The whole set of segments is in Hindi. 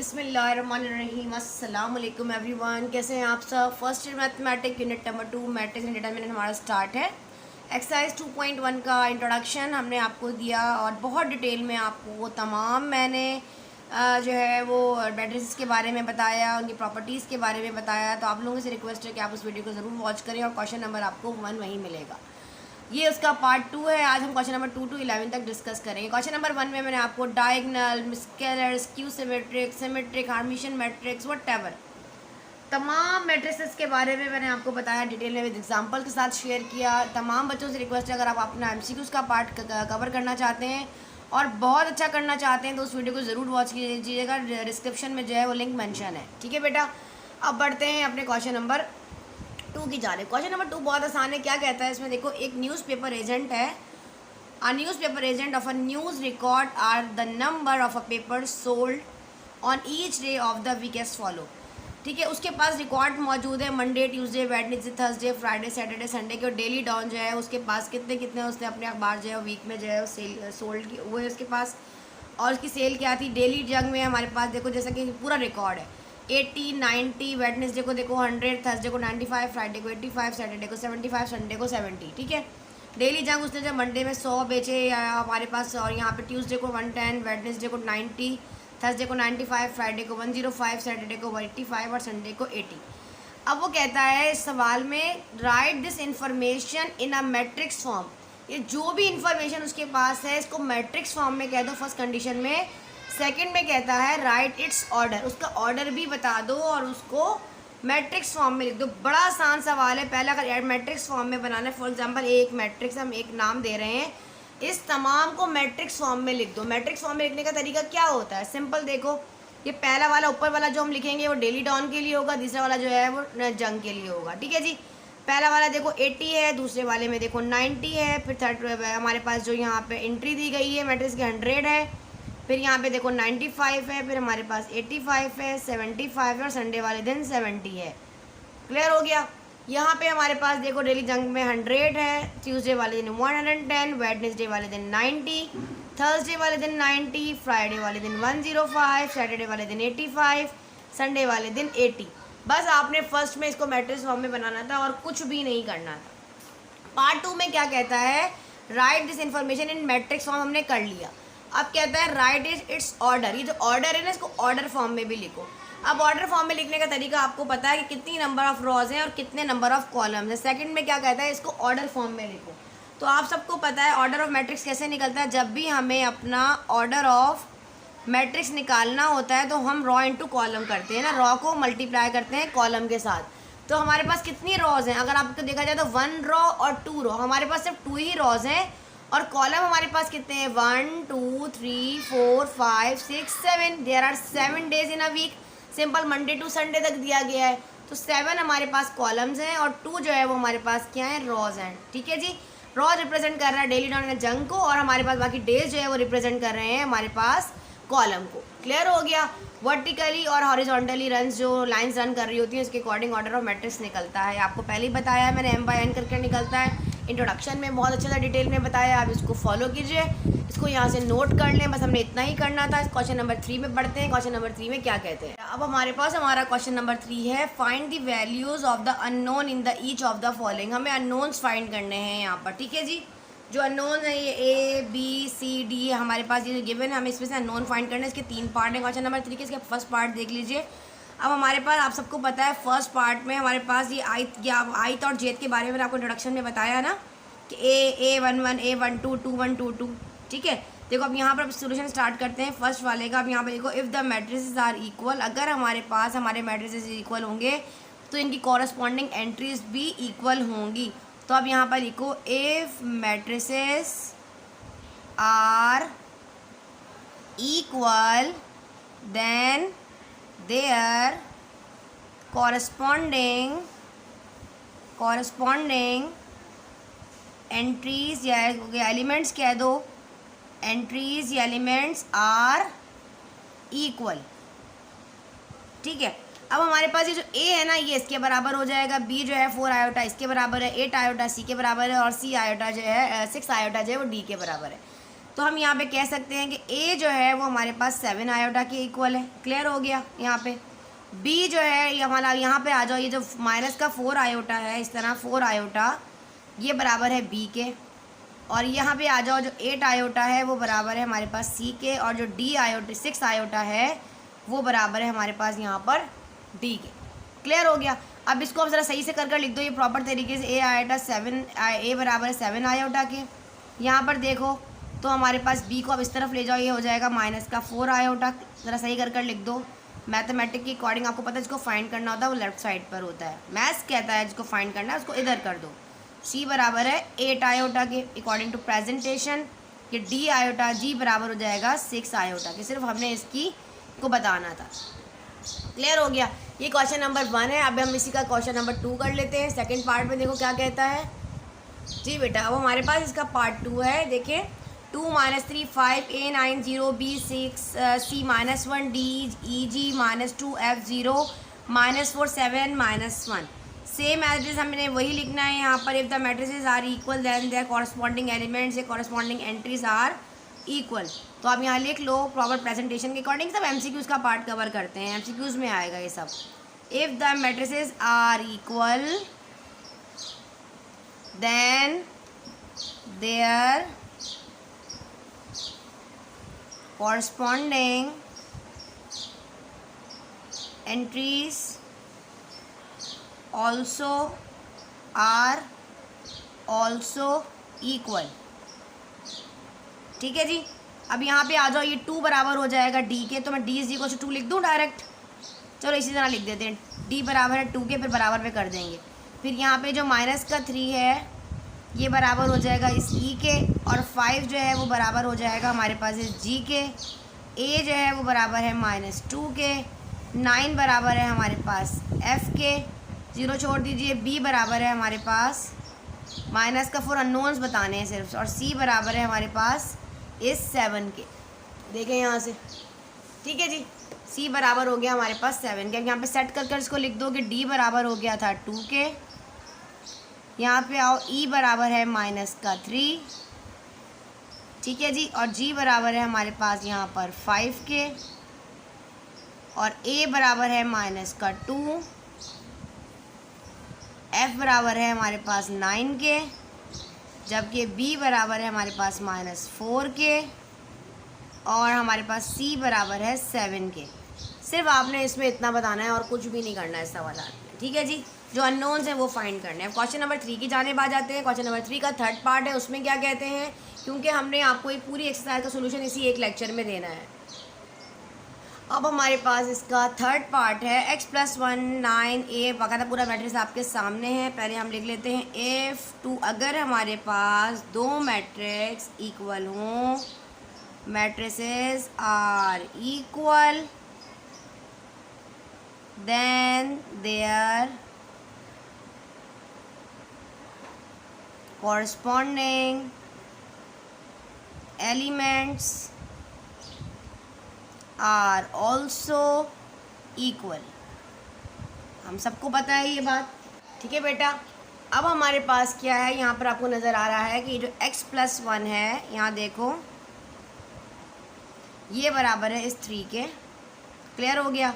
बिस्मिल्लाहिर्रहमानिर्रहीम। अस्सलाम वालेकुम एवरीवन, कैसे हैं आप सब। First year mathematic unit number 2 matrix and determinant हमारा स्टार्ट है। एक्सरसाइज 2.1 का इंट्रोडक्शन हमने आपको दिया और बहुत डिटेल में आपको वो तमाम मैंने जो है वो मैट्रिसेस के बारे में बताया, उनकी प्रॉपर्टीज़ के बारे में बताया। तो आप लोगों से रिक्वेस्ट है कि आप उस वीडियो को ज़रूर वॉच करें और क्वेश्चन नंबर आपको 1 वहीं मिलेगा। ये उसका पार्ट 2 है। आज हम क्वेश्चन नंबर 2 to 11 तक डिस्कस करेंगे। क्वेश्चन नंबर 1 में मैंने आपको diagonal, scalar, skew symmetric, symmetric, Hermitian matrix, whatever तमाम मैट्रिसेस के बारे में मैंने आपको बताया, डिटेल में विद एग्जांपल के साथ शेयर किया। तमाम बच्चों से रिक्वेस्ट है, अगर आप अपना एमसीक्यूज़ का पार्ट कवर करना चाहते हैं और बहुत अच्छा करना चाहते हैं तो उस वीडियो को ज़रूर वॉच कीजिएगा। डिस्क्रिप्शन में जो है वो लिंक मेंशन है, ठीक है बेटा। अब बढ़ते हैं अपने क्वेश्चन नंबर 2 की जाने। क्वेश्चन नंबर 2 बहुत आसान है। क्या कहता है इसमें, देखो एक न्यूज़पेपर एजेंट है। A newspaper agent of a news record are the number of a paper sold on each day of the week as follow. ठीक है, उसके पास रिकॉर्ड मौजूद है Monday, Tuesday, Wednesday, Thursday, Friday, Saturday, Sunday के। डेली डाउन जो है उसके पास कितने कितने उसने अपने अखबार जो है वीक में जो है सेल सोल्ड की वो है उसके पास। और उसकी सेल क्या थी डेली जंग में हमारे पास, देखो जैसा कि पूरा रिकॉर्ड है 80, 90, वेडनेसडे को देखो 100, थर्सडे को 95, फ्राइडे को 85, सैटरडे को 75, संडे को 70। ठीक है, डेली जंग उसने जब मंडे में 100 बेचे या हमारे पास, और यहाँ पे ट्यूसडे को 110, वेडनेसडे को 90, थर्सडे को 95, फ्राइडे को 105, सैटरडे को 85 और संडे को 80। अब वो कहता है इस सवाल में right this information in a matrix form. ये जो भी इंफॉर्मेशन उसके पास है इसको मैट्रिक्स फॉर्म में कह दो फर्स्ट कंडीशन में। सेकंड में कहता है राइट इट्स ऑर्डर, उसका ऑर्डर भी बता दो और उसको मैट्रिक्स फॉर्म में लिख दो। बड़ा आसान सवाल है। पहला अगर मैट्रिक्स फॉर्म में बनाना है, फॉर एग्जांपल एक मैट्रिक्स हम एक नाम दे रहे हैं, इस तमाम को मैट्रिक्स फॉर्म में लिख दो। मैट्रिक्स फॉर्म में लिखने का तरीका क्या होता है, सिंपल देखो। ये पहला वाला ऊपर वाला जो हम लिखेंगे वो डेली डाउन के लिए होगा, दूसरा वाला जो है वो जंग के लिए होगा। ठीक है जी, पहला वाला देखो 80 है, दूसरे वाले में देखो 90 है, फिर थर्ड हमारे पास जो यहाँ पे एंट्री दी गई है मैट्रिक्स की 100 है, फिर यहाँ पे देखो 95 है, फिर हमारे पास 85 है, 75 है और संडे वाले दिन 70 है। क्लियर हो गया। यहाँ पे हमारे पास देखो डेली जंग में 100 है, ट्यूसडे वाले दिन 110, वेडनेसडे वाले दिन 90, थर्सडे वाले दिन 90, फ्राइडे वाले दिन 105, सैटरडे वाले दिन 85, संडे वाले दिन 80। बस आपने फर्स्ट में इसको मैट्रिक्स फॉर्म में बनाना था और कुछ भी नहीं करना था। पार्ट 2 में क्या कहता है, right this information in matrix form हमने कर लिया। अब कहता है राइट इट्स ऑर्डर। ये जो ऑर्डर है ना इसको ऑर्डर फॉर्म में भी लिखो। अब ऑर्डर फॉर्म में लिखने का तरीका आपको पता है कि कितनी नंबर ऑफ रॉज हैं और कितने नंबर ऑफ कॉलम्स हैं। सेकंड में क्या कहता है, इसको ऑर्डर फॉर्म में लिखो। तो आप सबको पता है ऑर्डर ऑफ मैट्रिक्स कैसे निकलता है। जब भी हमें अपना ऑर्डर ऑफ मैट्रिक्स निकालना होता है तो हम रॉ इंटू कॉलम करते हैं ना, रॉ को मल्टीप्लाई करते हैं कॉलम के साथ। तो हमारे पास कितनी रॉज हैं, अगर आपको देखा जाए तो 1 रॉ और 2 रॉ, हमारे पास सिर्फ 2 ही रॉज हैं। और कॉलम हमारे पास कितने हैं, 1 2 3 4 5 6 7। There are 7 days in a week. Simple Monday to Sunday तक दिया गया है। तो 7 हमारे पास कॉलम्स हैं और 2 जो है वो हमारे पास क्या है, रॉज हैं। ठीक है जी, रॉज रिप्रेजेंट कर रहा है डेली डाउन जंग को और हमारे पास बाकी डेज जो है वो रिप्रेजेंट कर रहे हैं हमारे पास कॉलम को। क्लियर हो गया। वर्टिकली और हॉरिजॉन्टली रन्स जो लाइंस रन कर रही होती हैं उसके अकॉर्डिंग ऑर्डर ऑफ मैट्रिक्स निकलता है। आपको पहले ही बताया है मैंने, M by N करके निकलता है। इंट्रोडक्शन में बहुत अच्छा सा डिटेल में बताया, आप इसको फॉलो कीजिए, इसको यहाँ से नोट कर लें। बस हमने इतना ही करना था। क्वेश्चन नंबर 3 में पढ़ते हैं। क्वेश्चन नंबर 3 में क्या कहते हैं। अब हमारे पास हमारा क्वेश्चन नंबर 3 है, find the values of the unknown in the each of the following. हमें अननोन्स फाइंड करने हैं यहाँ पर। ठीक है जी, जो अननोन है ये A B C D हमारे पास ये जो गिवन है, हमें इसमें से अननोन फाइंड करना है। इसके 3 पार्ट हैं क्वेश्चन नंबर 3 के। इसके फर्स्ट पार्ट देख लीजिए। अब हमारे पास आप सबको पता है फर्स्ट पार्ट में हमारे पास ये आयत और जेत के बारे में आपको इंट्रोडक्शन में बताया ना कि A11 A12 21 22। ठीक है, देखो अब यहाँ पर सोल्यूशन स्टार्ट करते हैं फर्स्ट वाले का। अब यहाँ पर देखो, if the matrices are equal, अगर हमारे पास हमारे मैट्रिसेस इक्वल होंगे तो इनकी कॉरस्पॉन्डिंग एंट्रीज भी इक्वल होंगी। तो अब यहाँ पर लिखो, if matrices are equal then their corresponding entries या एलिमेंट्स कह दो, एंट्रीज या एलिमेंट्स आर इक्वल। ठीक है, अब हमारे पास ये जो A है ना ये इसके बराबर हो जाएगा, B जो है 4 आयोटा इसके बराबर है, 8 आयोटा C के बराबर है और C आयोटा जो है 6 आयोटा जो है वो D के बराबर है। तो हम यहाँ पे कह सकते हैं कि ए जो है वो हमारे पास 7 आयोटा के इक्वल है। क्लियर हो गया। यहाँ पे बी जो है ये हमारा, यहाँ पे आ जाओ, ये जो माइनस का 4 आयोटा है, इस तरह 4 आयोटा ये बराबर है बी के, और यहाँ पे आ जाओ जो 8 आयोटा है वो बराबर है हमारे पास सी के, और जो डी आयोटा 6 आयोटा है वो बराबर है हमारे पास यहाँ पर डी के। क्लियर हो गया। अब इसको आप ज़रा सही से कर लिख दो ये प्रॉपर तरीके से। ए आयोटा 7, ए बराबर है 7 आयोटा के। यहाँ पर देखो तो हमारे पास बी को अब इस तरफ ले जाओ, ये हो जाएगा माइनस का 4 आयोटा। ज़रा सही कर लिख दो। मैथमेटिक के अकॉर्डिंग आपको पता है जिसको फाइंड करना होता है वो लेफ्ट साइड पर होता है। मैथ्स कहता है जिसको फाइंड करना है उसको इधर कर दो। सी बराबर है 8 आयोटा के अकॉर्डिंग टू प्रेजेंटेशन। ये डी आयोटा जी बराबर हो जाएगा 6 आयोटा के। सिर्फ हमने इसकी को बताना था। क्लियर हो गया। ये क्वेश्चन नंबर 1 है। अब हम इसी का क्वेश्चन नंबर 2 कर लेते हैं। सेकंड पार्ट में देखो क्या कहता है जी बेटा। अब हमारे पास इसका पार्ट 2 है। देखिए 2 - 3 5 A 9 0 B 6 C -1 D E G -2 F 0 -4 7 -1। Same address हमने वही लिखना है यहाँ पर। If the matrices are equal then their corresponding elements या कॉरस्पॉन्डिंग एंट्रीज आर इक्वल। तो आप यहाँ लिख लो प्रॉपर प्रेजेंटेशन के अकॉर्डिंग। सब MCQs का पार्ट कवर करते हैं, MCQs में आएगा ये सब। If the matrices are equal then their corresponding entries also are also equal। ठीक है जी। अब यहाँ पे आ जाओ, ये 2 बराबर हो जाएगा डी के, तो मैं डी इज इक्वल टू 2 लिख दूँ डायरेक्ट। चलो इसी तरह लिख देते हैं, डी बराबर है 2 के, फिर बराबर पे कर देंगे। फिर यहाँ पे जो माइनस का 3 है ये बराबर हो जाएगा इस ई के, और 5 जो है वो बराबर हो जाएगा हमारे पास इस जी के। ए जो है वो बराबर है -2 के। 9 बराबर है हमारे पास एफ़ के। 0 छोड़ दीजिए। बी बराबर है हमारे पास माइनस का 4 अननोन्स बताने हैं सिर्फ, और सी बराबर है हमारे पास इस 7 के। देखें यहाँ से, ठीक है जी। सी बराबर हो गया हमारे पास 7 के। अब यहाँ पे सेट कर इसको लिख दो कि डी बराबर हो गया था 2 के। यहाँ पे आओ, ई बराबर है -3, ठीक है जी, और जी बराबर है हमारे पास यहाँ पर 5 के, और ए बराबर है -2, एफ बराबर है हमारे पास 9 के, जबकि बी बराबर है हमारे पास -4 के, और हमारे पास सी बराबर है 7 के। सिर्फ आपने इसमें इतना बताना है और कुछ भी नहीं करना है इस सवाल में, ठीक है जी। जो अननोन्स हैं वो फाइंड करने हैं। क्वेश्चन नंबर 3 की जाने बाद जाते हैं। क्वेश्चन नंबर 3 का थर्ड पार्ट है। उसमें क्या कहते हैं, क्योंकि हमने आपको ये पूरी एक्सरसाइज का सोल्यूशन इसी एक लेक्चर में देना है। अब हमारे पास इसका थर्ड पार्ट है। x+1 9 A बाकायदा पूरा मैट्रिक्स आपके सामने है। पहले हम लिख लेते हैं F2। अगर हमारे पास 2 मैट्रिक्स इक्वल हों, matrices are equal, then their corresponding elements are also equal। हम सबको पता है ये बात, ठीक है बेटा। अब हमारे पास क्या है, यहाँ पर आपको नज़र आ रहा है कि जो x+1 है, यहाँ देखो ये बराबर है इस 3 के। क्लियर हो गया।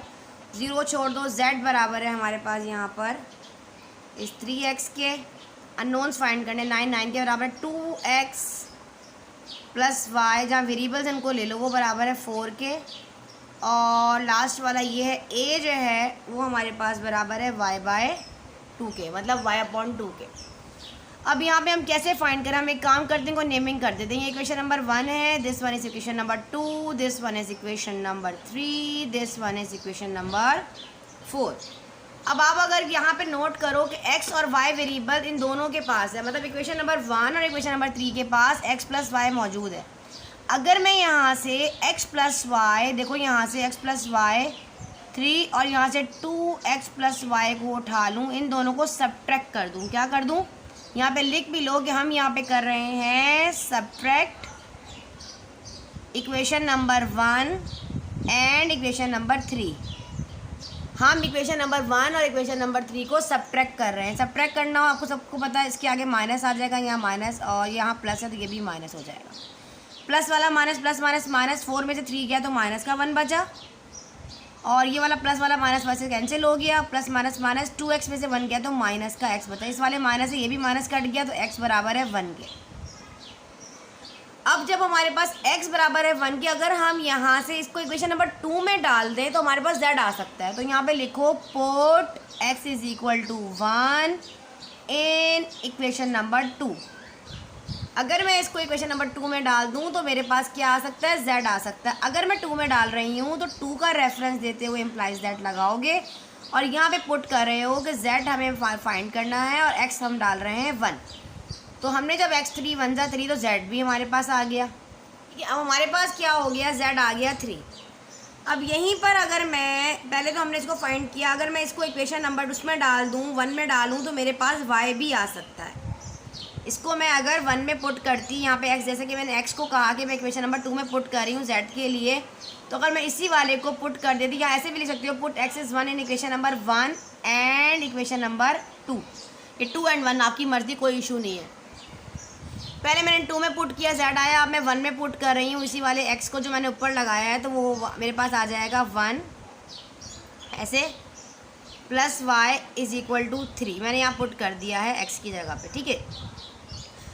0 छोड़ दो। z बराबर है हमारे पास यहाँ पर इस 3x के। अननोन्स फाइंड करने, 9 के बराबर 2x + y, जहाँ वेरिएबल्स इनको ले लो, वो बराबर है 4 के, और लास्ट वाला ये है a जो है वो हमारे पास बराबर है y/2 के, मतलब y/2 के। अब यहाँ पे हम कैसे फाइंड करें, हम एक काम करते हैं, को नेमिंग कर देते हैं। ये इक्वेशन नंबर 1 है, this one is equation number 2, this one is equation number 3, this one is equation number 4। अब आप अगर यहाँ पे नोट करो कि x और y वेरिएबल इन दोनों के पास है, मतलब इक्वेशन नंबर 1 और इक्वेशन नंबर 3 के पास x + y मौजूद है। अगर मैं यहाँ से x + y, देखो यहाँ से x + y 3 और यहाँ से 2x + y को उठा लूँ, इन दोनों को सब्ट्रैक्ट कर दूँ। क्या कर दूँ, यहाँ पे लिख भी लो कि हम यहाँ पे कर रहे हैं subtract equation number 1 and equation number 3। हम इक्वेशन नंबर 1 और इक्वेशन नंबर 3 को सब्ट्रैक्ट कर रहे हैं। सब्ट्रैक्ट करना हो आपको सबको पता है, इसके आगे माइनस आ जाएगा, यहाँ माइनस, और यहाँ प्लस है तो ये भी माइनस हो जाएगा। प्लस वाला माइनस प्लस माइनस माइनस, 4 में से 3 गया तो माइनस का 1 बचा, और ये वाला प्लस वाला माइनस वैसे कैंसिल हो गया, प्लस माइनस माइनस 2x में से 1 गया तो माइनस का x बचा। इस वाले माइनस से ये भी माइनस कट गया तो x बराबर है 1 के। अब जब हमारे पास x बराबर है 1 के, अगर हम यहाँ से इसको इक्वेशन नंबर 2 में डाल दें तो हमारे पास z आ सकता है। तो यहाँ पे लिखो put x is equal to 1 in equation number 2। अगर मैं इसको इक्वेशन नंबर 2 में डाल दूं तो मेरे पास क्या आ सकता है, z आ सकता है। अगर मैं 2 में डाल रही हूँ तो 2 का रेफरेंस देते हुए इम्प्लाइज दैट लगाओगे, और यहाँ पे पुट कर रहे हो कि z हमें फाइंड करना है और x हम डाल रहे हैं 1। तो हमने जब x 3 1 जा 3 तो z भी हमारे पास आ गया। ठीक है, अब हमारे पास क्या हो गया, z आ गया 3। अब यहीं पर अगर मैं पहले तो हमने इसको फाइंड किया, अगर मैं इसको इक्वेशन नंबर उसमें डाल दूँ 1 में डालूँ तो मेरे पास y भी आ सकता है। इसको मैं अगर 1 में पुट करती, यहाँ पे x, जैसे कि मैंने x को कहा कि मैं इक्वेशन नंबर 2 में पुट कर रही हूँ z के लिए, तो अगर मैं इसी वाले को पुट कर देती, या ऐसे भी लिख सकती हूँ put x is 1 in equation number 1 and equation number 2। ये 2 एंड 1 आपकी मर्ज़ी, कोई इशू नहीं है। पहले मैंने 2 में पुट किया, z आया, अब मैं 1 में पुट कर रही हूँ इसी वाले x को जो मैंने ऊपर लगाया है, तो वो मेरे पास आ जाएगा 1 ऐसे plus y is equal to 3। मैंने यहाँ पुट कर दिया है x की जगह पे। ठीक है,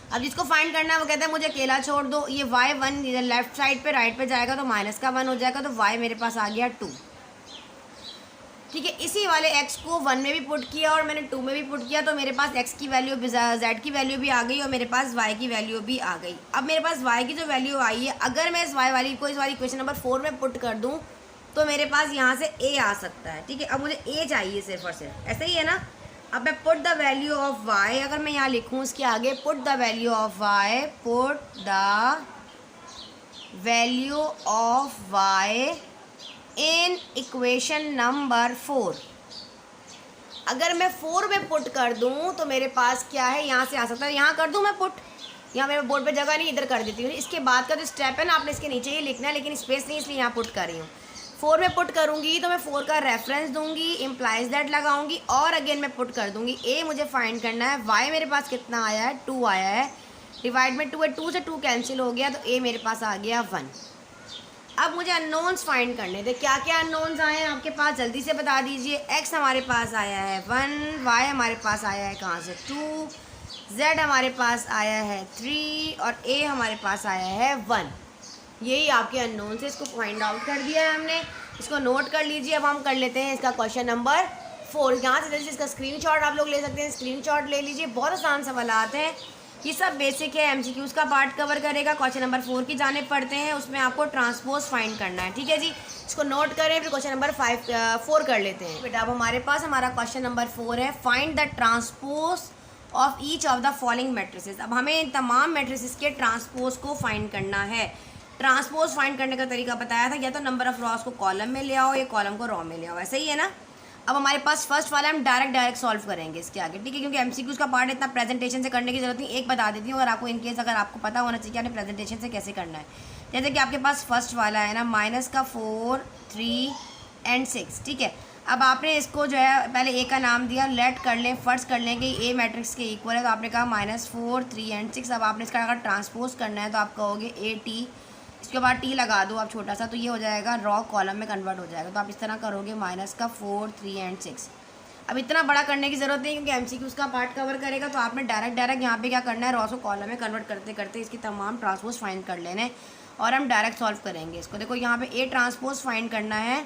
अब जिसको फाइंड करना है वो कहता है मुझे अकेला छोड़ दो। ये y1 इधर लेफ्ट साइड पे राइट पे जाएगा तो माइनस का 1 हो जाएगा, तो y मेरे पास आ गया 2। ठीक है, इसी वाले x को 1 में भी पुट किया और मैंने 2 में भी पुट किया, तो मेरे पास x की वैल्यू z की वैल्यू भी आ गई और मेरे पास y की वैल्यू भी आ गई। अब मेरे पास y की जो वैल्यू आई है, अगर मैं इस y वाली को इस वाली इक्वेशन नंबर 4 में पुट कर दूँ तो मेरे पास यहाँ से a आ सकता है। ठीक है, अब मुझे a चाहिए सिर्फ और सिर्फ, ऐसा ही है ना। अब मैं put the value of y, अगर मैं यहाँ लिखूँ इसके आगे put the value of y, put the value of y in equation number 4। अगर मैं 4 में पुट कर दूँ तो मेरे पास क्या है, यहाँ से आ सकता है। यहाँ कर दूँ मैं पुट, यहाँ मेरे बोर्ड पे जगह नहीं, इधर कर देती हूँ। इसके बाद का जो स्टेप है ना, आपने इसके नीचे ही लिखना है, लेकिन स्पेस नहीं, इसलिए यहाँ पुट कर रही हूँ। 4 में पुट करूँगी तो मैं 4 का रेफरेंस दूंगी, इम्प्लाइज दैट लगाऊंगी और अगेन मैं पुट कर दूंगी। a मुझे फाइंड करना है, y मेरे पास कितना आया है, 2 आया है, डिवाइड में 2 है, 2 से 2 कैंसिल हो गया, तो a मेरे पास आ गया 1। अब मुझे अननोन्स फाइंड करने थे। क्या क्या अननोन्स आए हैं आपके पास, जल्दी से बता दीजिए। x हमारे पास आया है 1, y हमारे पास आया है कहाँ से 2, z हमारे पास आया है 3 और a हमारे पास आया है 1। यही आपके अननोन से, इसको फाइंड आउट कर दिया है हमने, इसको नोट कर लीजिए। अब हम कर लेते हैं इसका क्वेश्चन नंबर 4। यहाँ से जल्दी इसका स्क्रीनशॉट आप लोग ले सकते हैं, स्क्रीनशॉट ले लीजिए। बहुत आसान सवाल आते हैं, ये सब बेसिक है, MCQs का पार्ट कवर करेगा। क्वेश्चन नंबर 4 की जाने पड़ते हैं, उसमें आपको ट्रांसपोज फाइंड करना है। ठीक है जी, इसको नोट करें, फिर क्वेश्चन नंबर 4 कर लेते हैं। बेटा अब हमारे पास हमारा क्वेश्चन नंबर 4 है, find the transpose of each of the following matrices. अब हमें इन तमाम मैट्रिसेस के ट्रांसपोज को फाइंड करना है। ट्रांसपोज फाइंड करने का तरीका बताया था, या तो नंबर ऑफ रॉस को कॉलम में ले आओ या कॉलम को रॉ में ले आओ, ऐसा ही है ना। अब हमारे पास फर्स्ट वाला हम डायरेक्ट सॉल्व करेंगे इसके आगे। ठीक है, क्योंकि MCQs का पार्ट इतना प्रेजेंटेशन से करने की जरूरत नहीं। एक बता देती हूँ, अगर आपको इनकेस अगर आपको पता होना चाहिए कि आपने प्रेजेंटेशन से कैसे करना है। जैसे कि आपके पास फर्स्ट वाला है ना, माइनस का 4 3 एंड 6। ठीक है, अब आपने इसको जो है पहले a का नाम दिया, लेट कर लें, फर्स्ट कर लें कि a मैट्रिक्स के इक्वल है, तो आपने कहा -4 3 एंड 6। अब आपने इसका अगर ट्रांसपोज करना है तो आप कहोगे AT, इसके बाद t लगा दो आप छोटा सा, तो ये हो जाएगा रॉ कॉलम में कन्वर्ट हो जाएगा। तो आप इस तरह करोगे -4 3 एंड 6। अब इतना बड़ा करने की ज़रूरत नहीं, क्योंकि MCQs का पार्ट कवर करेगा। तो आपने डायरेक्ट यहाँ पे क्या करना है, रॉ को कॉलम में कन्वर्ट करते करते इसकी तमाम ट्रांसपोज फाइंड कर लेने और हम डायरेक्ट सॉल्व करेंगे इसको। देखो यहाँ पे a ट्रांसपोज फाइंड करना है,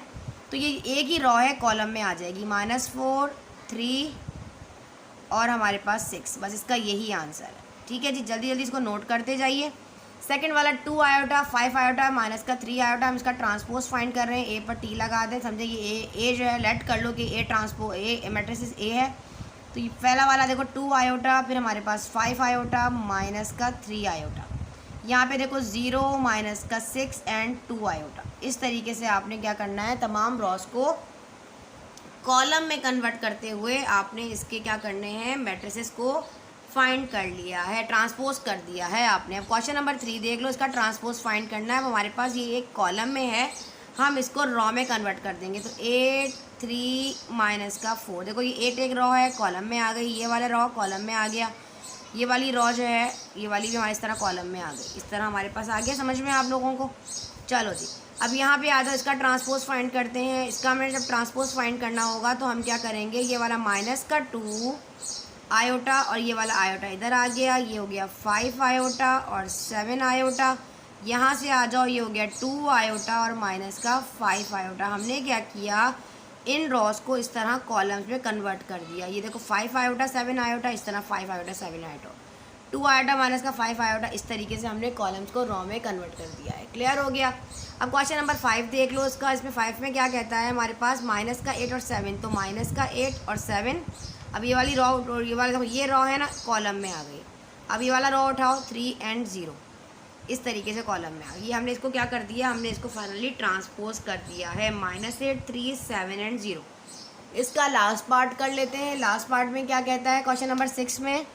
तो ये एक ही रॉ है, कॉलम में आ जाएगी -4 3 और हमारे पास 6, बस इसका यही आंसर है। ठीक है जी, जल्दी जल्दी इसको नोट करते जाइए। सेकंड वाला 2 आयोटा 5 आयोटा माइनस का 3 आयोटा, हम इसका ट्रांसपोज फाइंड कर रहे हैं। a पर t लगा दें, समझे ये a जो है लेट कर लो कि a transpose a matrix a है। तो ये पहला वाला देखो 2 आयोटा, फिर हमारे पास 5 आयोटा माइनस का 3 आयोटा, यहाँ पे देखो 0 माइनस का 6 एंड 2 आयोटा। इस तरीके से आपने क्या करना है, तमाम रॉस को कॉलम में कन्वर्ट करते हुए आपने इसके क्या करने हैं, मैट्रिसेस को फाइंड कर लिया है, ट्रांसपोज कर दिया है आपने। अब क्वेश्चन नंबर 3 देख लो, इसका ट्रांसपोज फाइंड करना है। अब हमारे पास ये एक कॉलम में है, हम इसको रॉ में कन्वर्ट कर देंगे। तो 8 3 माइनस का 4, देखो ये 8 एक रॉ है, कॉलम में आ गई, ये वाला रॉ कॉलम में आ गया। ये वाली रो जो है ये वाली भी हमारे इस तरह कॉलम में आ गई, इस तरह हमारे पास आ गया। समझ में आप लोगों को? चलो जी, अब यहाँ पे आ जाओ, इसका ट्रांसपोज फाइंड करते हैं। इसका हमें जब ट्रांसपोज फाइंड करना होगा तो हम क्या करेंगे, ये वाला माइनस का 2 आयोटा और ये वाला आयोटा इधर आ गया, ये हो गया 5 आयोटा और 7 आयोटा। यहाँ से आ जाओ, ये हो गया 2 आयोटा और माइनस का 5 आयोटा। हमने क्या किया, इन रॉस को इस तरह कॉलम्स में कन्वर्ट कर दिया। ये देखो 5 आयोटा 7 आयोटा, इस तरह 5 आयोटा 7 आयोटा, 2 आयोटा माइनस का 5 आयोटा, इस तरीके से हमने कॉलम्स को रॉ में कन्वर्ट कर दिया है। क्लियर हो गया? अब क्वेश्चन नंबर 5 देख लो इसका। इसमें 5 में क्या कहता है हमारे पास, माइनस का 8 और 7, तो माइनस का 8 और 7। अब ये वाली रॉ, ये वाला देखो ये रॉ है ना, कॉलम में आ गई। अब ये वाला रॉ उठाओ 3 और 0, इस तरीके से कॉलम में आ गई। हमने इसको क्या कर दिया, हमने इसको फाइनली ट्रांसपोज कर दिया है, -8 3 7 और 0। इसका लास्ट पार्ट कर लेते हैं। लास्ट पार्ट में क्या कहता है क्वेश्चन नंबर 6 में,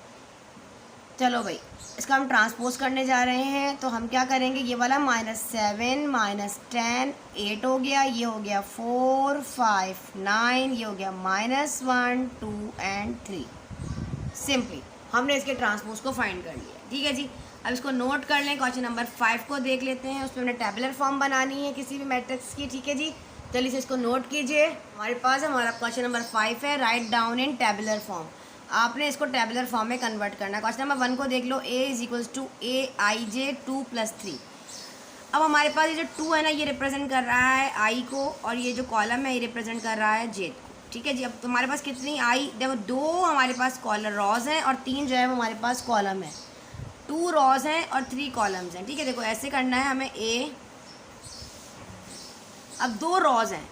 चलो भाई इसका हम ट्रांसपोज करने जा रहे हैं। तो हम क्या करेंगे, ये वाला -7 -10 8 हो गया, ये हो गया 4 5 9, ये हो गया -1 2 और 3। सिंपली हमने इसके ट्रांसपोज को फाइंड कर लिया। ठीक है जी, अब इसको नोट कर लें। क्वेश्चन नंबर 5 को देख लेते हैं। उसमें हमने टेबुलर फॉर्म बनानी है किसी भी मैट्रिक्स की। ठीक है जी, चलिए से इसको नोट कीजिए। हमारे पास हमारा क्वेश्चन नंबर 5 है, write down in tabular form. आपने इसको टेबुलर फॉर्म में कन्वर्ट करना है। क्वेश्चन नंबर 1 को देख लो, a = aij 2 + 3। अब हमारे पास ये जो 2 है ना, ये रिप्रेजेंट कर रहा है i को, और ये जो कॉलम है ये रिप्रेजेंट कर रहा है j को। ठीक है जी, अब तुम्हारे पास कितनी आई, देखो 2 हमारे पास कॉलम रॉज हैं और 3 जो है वो हमारे पास कॉलम है। 2 रॉज हैं और 3 कॉलम्स हैं। ठीक है, देखो ऐसे करना है हमें a। अब 2 रॉज हैं,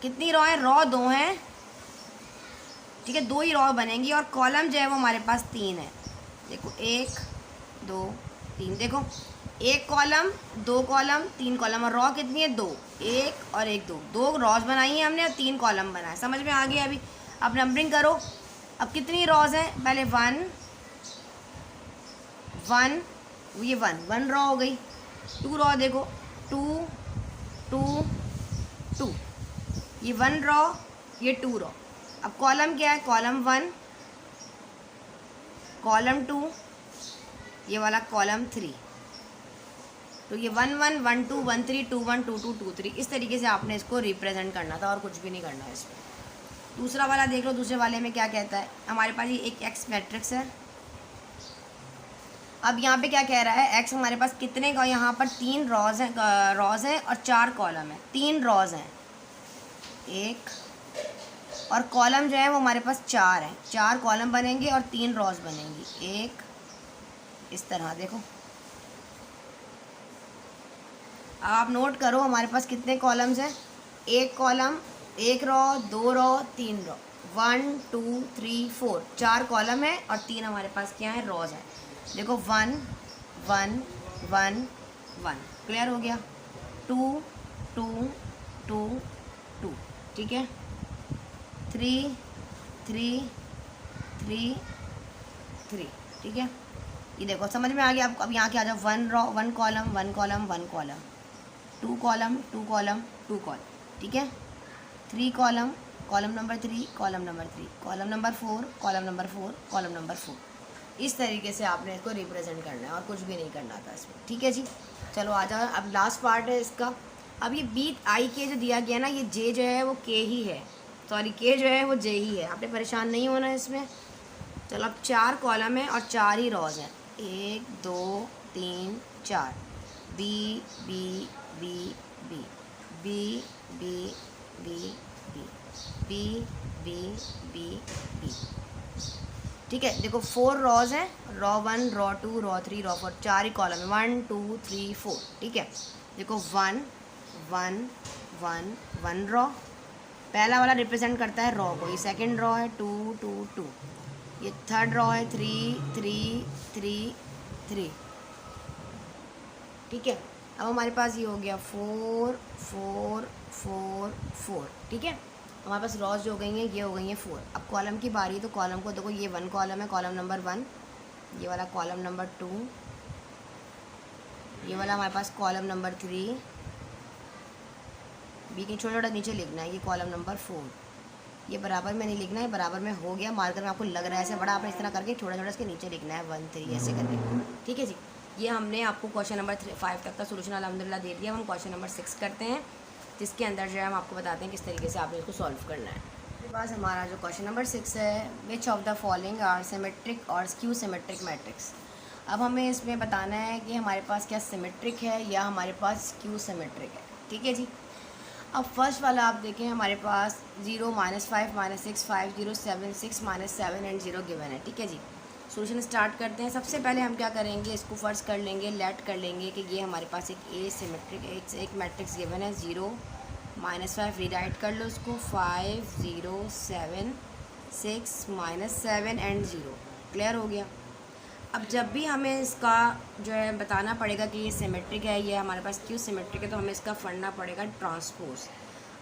कितनी रॉ हैं, रॉ 2 हैं। ठीक है, 2 ही रॉ बनेंगी और कॉलम जो है वो हमारे पास 3 है। देखो 1 2 3, देखो 1 कॉलम 2 कॉलम 3 कॉलम, और रॉ कितनी है 2, 1 और 1 2 रॉज बनाई है हमने और 3 कॉलम बनाए। समझ में आ गया? अभी अब नंबरिंग करो। अब कितनी रॉज हैं, पहले 1 1, ये 1 रॉ हो गई। 2 रॉ देखो 2 2 2, ये 1 रॉ, ये 2 रॉ। अब कॉलम क्या है, कॉलम 1 कॉलम 2, ये वाला कॉलम 3। तो ये 1 1 1 2 1 3 2 1 2 2 2 3, इस तरीके से आपने इसको रिप्रेजेंट करना था और कुछ भी नहीं करना है इसमें। दूसरा वाला देख लो, दूसरे वाले में क्या कहता है हमारे पास, ये एक एक्स मैट्रिक्स है। अब यहाँ पे क्या कह रहा है, एक्स हमारे पास कितने का, यहाँ पर 3 रॉज हैं और 4 कॉलम है। 3 रॉज हैं, 1, और कॉलम जो है वो हमारे पास 4 है। 4 कॉलम बनेंगे और 3 रॉज बनेंगी, 1 इस तरह। देखो अब आप नोट करो हमारे पास कितने कॉलम्स हैं, 1 column 1 row 2 row 3 raw, 1 2 3 4, 4 column है और 3 हमारे पास क्या है, रॉज है। देखो 1 1 1 1, क्लियर हो गया। 2 2 2 2, ठीक है। 3 3 3 3, ठीक है। ये देखो समझ में आ गया। अब यहाँ के आ जाओ, 1 raw 1 column 1 column 1 column, 2 column 2 column 2 column, ठीक है। 3 column, column number 3 column number 3, column number 4 column number 4 column number 4। इस तरीके से आपने इसको रिप्रेजेंट करना है और कुछ भी नहीं करना था इसमें, ठीक है जी। चलो आ जाओ, अब लास्ट पार्ट है इसका। अब ये बीट आई के जो दिया गया ना, ये जे जो है वो के ही है, सॉरी के जो है वो जे ही है। आपने परेशान नहीं होना है इसमें। चलो अब 4 कॉलम है और 4 ही रॉज हैं, 1 2 3 4, B B B B B B B B B B B B, ठीक है। देखो 4 रॉज हैं, रॉ 1 रॉ 2 रॉ 3 रॉ 4, 4 ही कॉलम है, 1 2 3 4, ठीक है। देखो 1 1 1 1 रॉ, पहला वाला रिप्रेजेंट करता है रॉ को, ये सेकंड रॉ है 2 2 2, ये थर्ड रॉ है 3 3 3 3, ठीक है। अब हमारे पास ये हो गया 4 4 4 4, ठीक है। हमारे पास रॉज जो हो गई हैं ये हो गई हैं 4। अब कॉलम की बारी, तो कॉलम को देखो, ये 1 कॉलम है, कॉलम नंबर 1, ये वाला कॉलम नंबर 2, ये वाला हमारे पास कॉलम नंबर 3, बी के छोटा छोटा नीचे लिखना है, ये कॉलम नंबर 4, ये बराबर में नहीं लिखना है, बराबर में हो गया, मार्कर में आपको लग रहा है ऐसे बड़ा, आपने इस तरह करके छोटा छोटा इसके नीचे लिखना है 1 3 ऐसे करके, ठीक है जी। ये हमने आपको क्वेश्चन नंबर 5 तक का सोल्यूशन अल्हम्दुलिल्लाह दे दिया। हम क्वेश्चन नंबर 6 करते हैं, जिसके अंदर जो है हम आपको बताते हैं किस तरीके से आपने इसको सॉल्व करना है। मेरे पास हमारा जो क्वेश्चन नंबर 6 है, which of the following are symmetric और स्क्यू सिमेट्रिक मैट्रिक्स। अब हमें इसमें बताना है कि हमारे पास क्या सिमेट्रिक है या हमारे पास स्क्यू सिमेट्रिक है, ठीक है जी। अब फर्स्ट वाला आप देखें, हमारे पास 0 -5 -6 5 0 7 6 -7 एंड 0 गिवन है, ठीक है जी। सोल्यूशन स्टार्ट करते हैं। सबसे पहले हम क्या करेंगे, इसको फर्स्ट कर लेंगे, लेट कर लेंगे कि ये हमारे पास एक ए सिमेट्रिक एक मैट्रिक्स गिवन है 0 -5, रीराइट कर लो इसको 5 0 7 6 -7 एंड 0। क्लियर हो गया। अब जब भी हमें इसका जो है बताना पड़ेगा कि ये सिमेट्रिक है, ये हमारे पास क्यों सिमेट्रिक है, तो हमें इसका पढ़ना पड़ेगा ट्रांसपोज।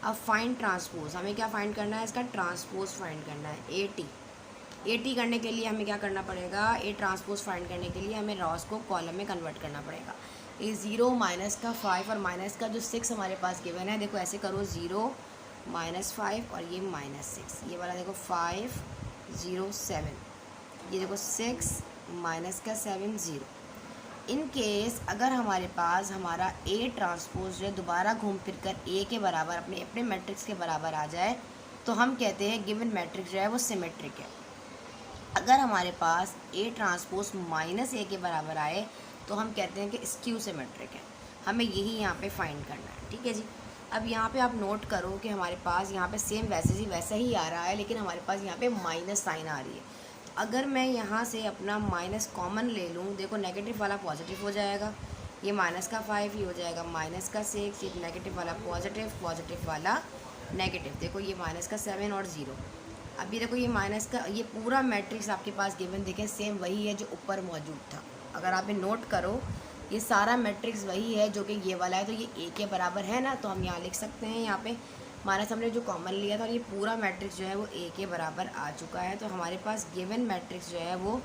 अब फाइंड ट्रांसपोज, हमें क्या फाइंड करना है, इसका ट्रांसपोज फाइंड करना है। ए टी करने के लिए हमें क्या करना पड़ेगा, ए ट्रांसपोज फाइंड करने के लिए हमें रॉस को कॉलम में कन्वर्ट करना पड़ेगा। ये 0 माइनस का 5 और माइनस का जो 6 हमारे पास गिवन है, देखो ऐसे करो 0 -5 और ये -6, ये वाला देखो 5 0 7, ये देखो 6 माइनस का 7 0। इन केस अगर हमारे पास हमारा ए ट्रांसपोज जो है दोबारा घूम फिर कर ए के बराबर अपने अपने मैट्रिक्स के बराबर आ जाए, तो हम कहते हैं गिवन मैट्रिक्स जो है वो सिमेट्रिक है। अगर हमारे पास ए ट्रांसपोज -a के बराबर आए, तो हम कहते हैं कि स्क्यू सिमेट्रिक है। हमें यही यहाँ पे फाइंड करना है, ठीक है जी। अब यहाँ पे आप नोट करो कि हमारे पास यहाँ पे सेम वैसा ही आ रहा है, लेकिन हमारे पास यहाँ पे माइनस साइन आ रही है। अगर मैं यहाँ से अपना माइनस कॉमन ले लूँ, देखो नेगेटिव वाला पॉजिटिव हो जाएगा, ये माइनस का 5 ये हो जाएगा माइनस का 6, ये नेगेटिव वाला पॉजिटिव, पॉजिटिव वाला नेगेटिव, देखो ये माइनस का 7 और 0। अभी देखो ये माइनस का ये पूरा मैट्रिक्स आपके पास गिवन देखें सेम वही है जो ऊपर मौजूद था। अगर आप ये नोट करो, ये सारा मैट्रिक्स वही है जो कि ये वाला है, तो ये ए के बराबर है ना, तो हम यहाँ लिख सकते हैं, यहाँ पे माइनस हमने जो कॉमन लिया था और ये पूरा मैट्रिक्स जो है वो ए के बराबर आ चुका है। तो हमारे पास गिवन मैट्रिक्स जो है वो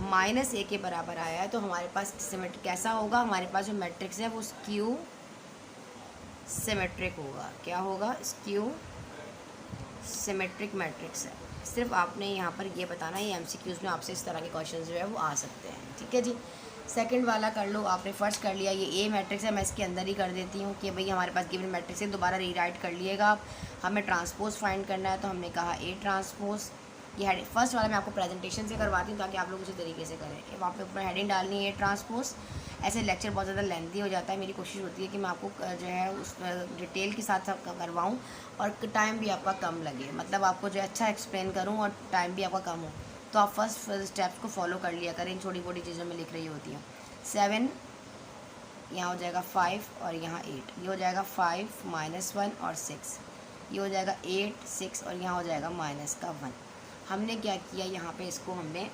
-a के बराबर आया है। तो हमारे पास सिमेट्रिक कैसा होगा, हमारे पास जो मैट्रिक्स है वो स्क्यू सिमेट्रिक होगा। क्या होगा, स्क्यू सिमेट्रिक मैट्रिक्स है। सिर्फ आपने यहाँ पर ये बताना है, ये MCQs में आपसे इस तरह के क्वेश्चन जो है वो आ सकते हैं, ठीक है जी। सेकंड वाला कर लो, आपने फर्स्ट कर लिया, ये ए मैट्रिक्स है, मैं इसके अंदर ही कर देती हूँ कि भाई हमारे पास गिवन मैट्रिक्स है, दोबारा रीराइट कर लिएगा आप। हमें ट्रांसपोज फाइंड करना है, तो हमने कहा ए ट्रांसपोज। ये फर्स्ट वाला मैं आपको प्रेजेंटेशन से करवाती हूँ ताकि आप लोग उसी तरीके से करें। वहाँ पे ऊपर हेडिंग डालनी है ए ट्रांसपोज। ऐसे लेक्चर बहुत ज़्यादा लेंथी हो जाता है, मेरी कोशिश होती है कि मैं आपको जो है उस डिटेल के साथ करवाऊँ और टाइम भी आपका कम लगे, मतलब आपको जो अच्छा एक्सप्लेन करूँ और टाइम भी आपका कम हो। तो आप फर्स्ट स्टेप्स को फॉलो कर लिया करें, इन छोटी मोटी चीज़ों में लिख रही होती हैं। 7 यहाँ हो जाएगा 5 और यहाँ 8, ये हो जाएगा 5 -1 और 6, ये हो जाएगा 8 6 और यहाँ हो जाएगा -1। हमने क्या किया, यहाँ पे इसको हमने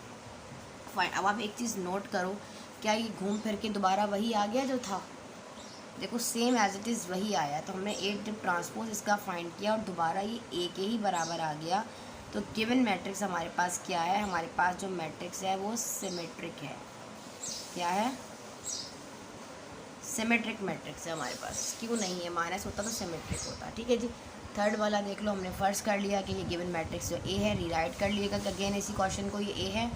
फाइंड। अब आप एक चीज़ नोट करो, क्या ये घूम फिर के दोबारा वही आ गया जो था, देखो सेम एज इट इज़ वही आया। तो हमने एक ट्रांसपोज इसका फाइंड किया और दोबारा ये ए के ही बराबर आ गया। तो गिवन मैट्रिक्स हमारे पास क्या है, हमारे पास जो मैट्रिक्स है वो सिमेट्रिक है। क्या है, सिमेट्रिक मैट्रिक्स है हमारे पास, क्यों नहीं है, माइनस होता तो सिमेट्रिक होता, ठीक है जी। थर्ड वाला देख लो, हमने फर्स्ट कर लिया कि ये गिवन मैट्रिक्स जो ए है, रीराइट कर लिएगा अगेन इसी क्वेश्चन को, ये ए है,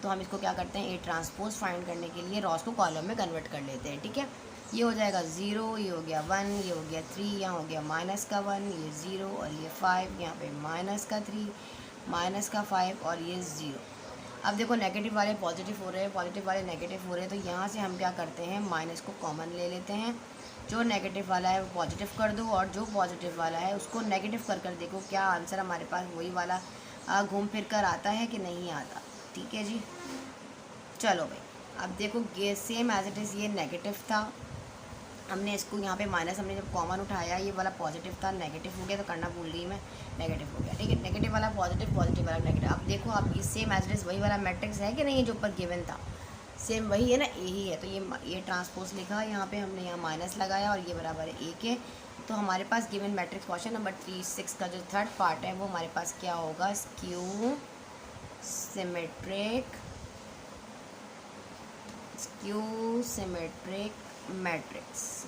तो हम इसको क्या करते हैं, ए ट्रांसपोज फाइंड करने के लिए रॉस को कॉलम में कन्वर्ट कर लेते हैं, ठीक है। ये हो जाएगा 0, ये हो गया 1, ये हो गया 3, यहाँ हो गया माइनस का 1, ये 0 और ये 5, यहाँ पे माइनस का 3, माइनस का 5 और ये 0। अब देखो नेगेटिव वाले पॉजिटिव हो रहे हैं, पॉजिटिव वाले नेगेटिव हो रहे हैं, तो यहाँ से हम क्या करते हैं, माइनस को कॉमन ले लेते हैं। जो नेगेटिव वाला है वो पॉजिटिव कर दो और जो पॉजिटिव वाला है उसको नेगेटिव कर कर देखो क्या आंसर हमारे पास वही वाला घूम फिर कर आता है कि नहीं आता, ठीक है जी। चलो भाई, अब देखो ये सेम एज इट इज़ ये नेगेटिव था, हमने इसको यहाँ पे माइनस हमने जब कॉमन उठाया, ये वाला पॉजिटिव था, नेगेटिव हो गया, तो करना भूल गई मैं, नेगेटिव हो गया, ठीक है। नेगेटिव वाला पॉजिटिव, पॉजिटिव वाला नेगेटिव। अब देखो आप ये सेम एज इट इज़ वही वाला मैट्रिक्स है कि नहीं है जो ऊपर गिवन था, सेम वही है ना, यही है। तो ये ट्रांसपोज लिखा, यहाँ पे हमने यहाँ माइनस लगाया और ये बराबर है ए के। तो हमारे पास गिवन मैट्रिक्स क्वेश्चन नंबर 36 का जो थर्ड पार्ट है वो हमारे पास क्या होगा, स्क्यू सिमेट्रिक मैट्रिक्स।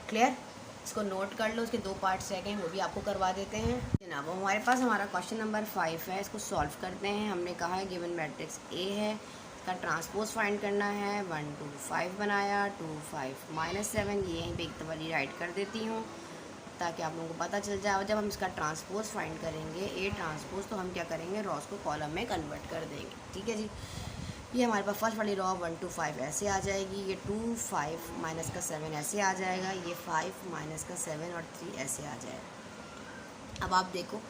क्लियर, इसको नोट कर लो, उसके 2 पार्ट्स रह गए वो भी आपको करवा देते हैं जनाब। हमारे पास हमारा क्वेश्चन नंबर 5 है, इसको सॉल्व करते हैं। हमने कहा है गिवन मैट्रिक्स ए है, इसका ट्रांसपोज फाइंड करना है। 1 2 5 बनाया, 2 5 -7, ये यहीं पे एक दफ़ा राइट कर देती हूँ ताकि आप लोगों को पता चल जाए। जब हम इसका ट्रांसपोज फाइंड करेंगे ए ट्रांसपोज, तो हम क्या करेंगे, रॉस को कॉलम में कन्वर्ट कर देंगे। ठीक है जी। ये हमारे पास फर्स्ट वाली रॉ 1 2 5 ऐसे आ जाएगी, ये 2 5 माइनस का 7 ऐसे आ जाएगा, ये 5 माइनस का 7 और 3 ऐसे आ जाएगा। अब आप देखो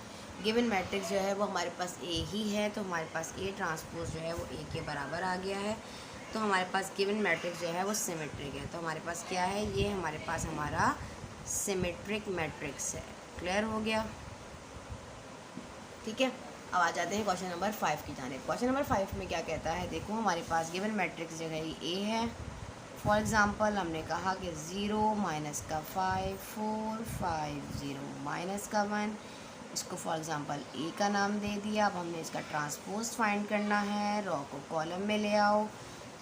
गिवन मैट्रिक्स जो है वो हमारे पास ए ही है, तो हमारे पास ए ट्रांसपोज जो है वो ए के बराबर आ गया है। तो हमारे पास गिवन मैट्रिक्स जो है वो सिमेट्रिक है। तो हमारे पास क्या है, ये हमारे पास हमारा सिमेट्रिक मैट्रिक्स है। क्लियर हो गया? ठीक है। अब आ जाते हैं क्वेश्चन नंबर 5 की जानिब। क्वेश्चन नंबर 5 में क्या कहता है, देखो हमारे पास गिवन मैट्रिक्स जो है ये ए है। फॉर एग्ज़ाम्पल हमने कहा कि 0 माइनस का 5 4 5 0 माइनस का 1, इसको फॉर एग्ज़ाम्पल ए का नाम दे दिया। अब हमने इसका ट्रांसपोज फाइंड करना है, रॉ को कॉलम में ले आओ।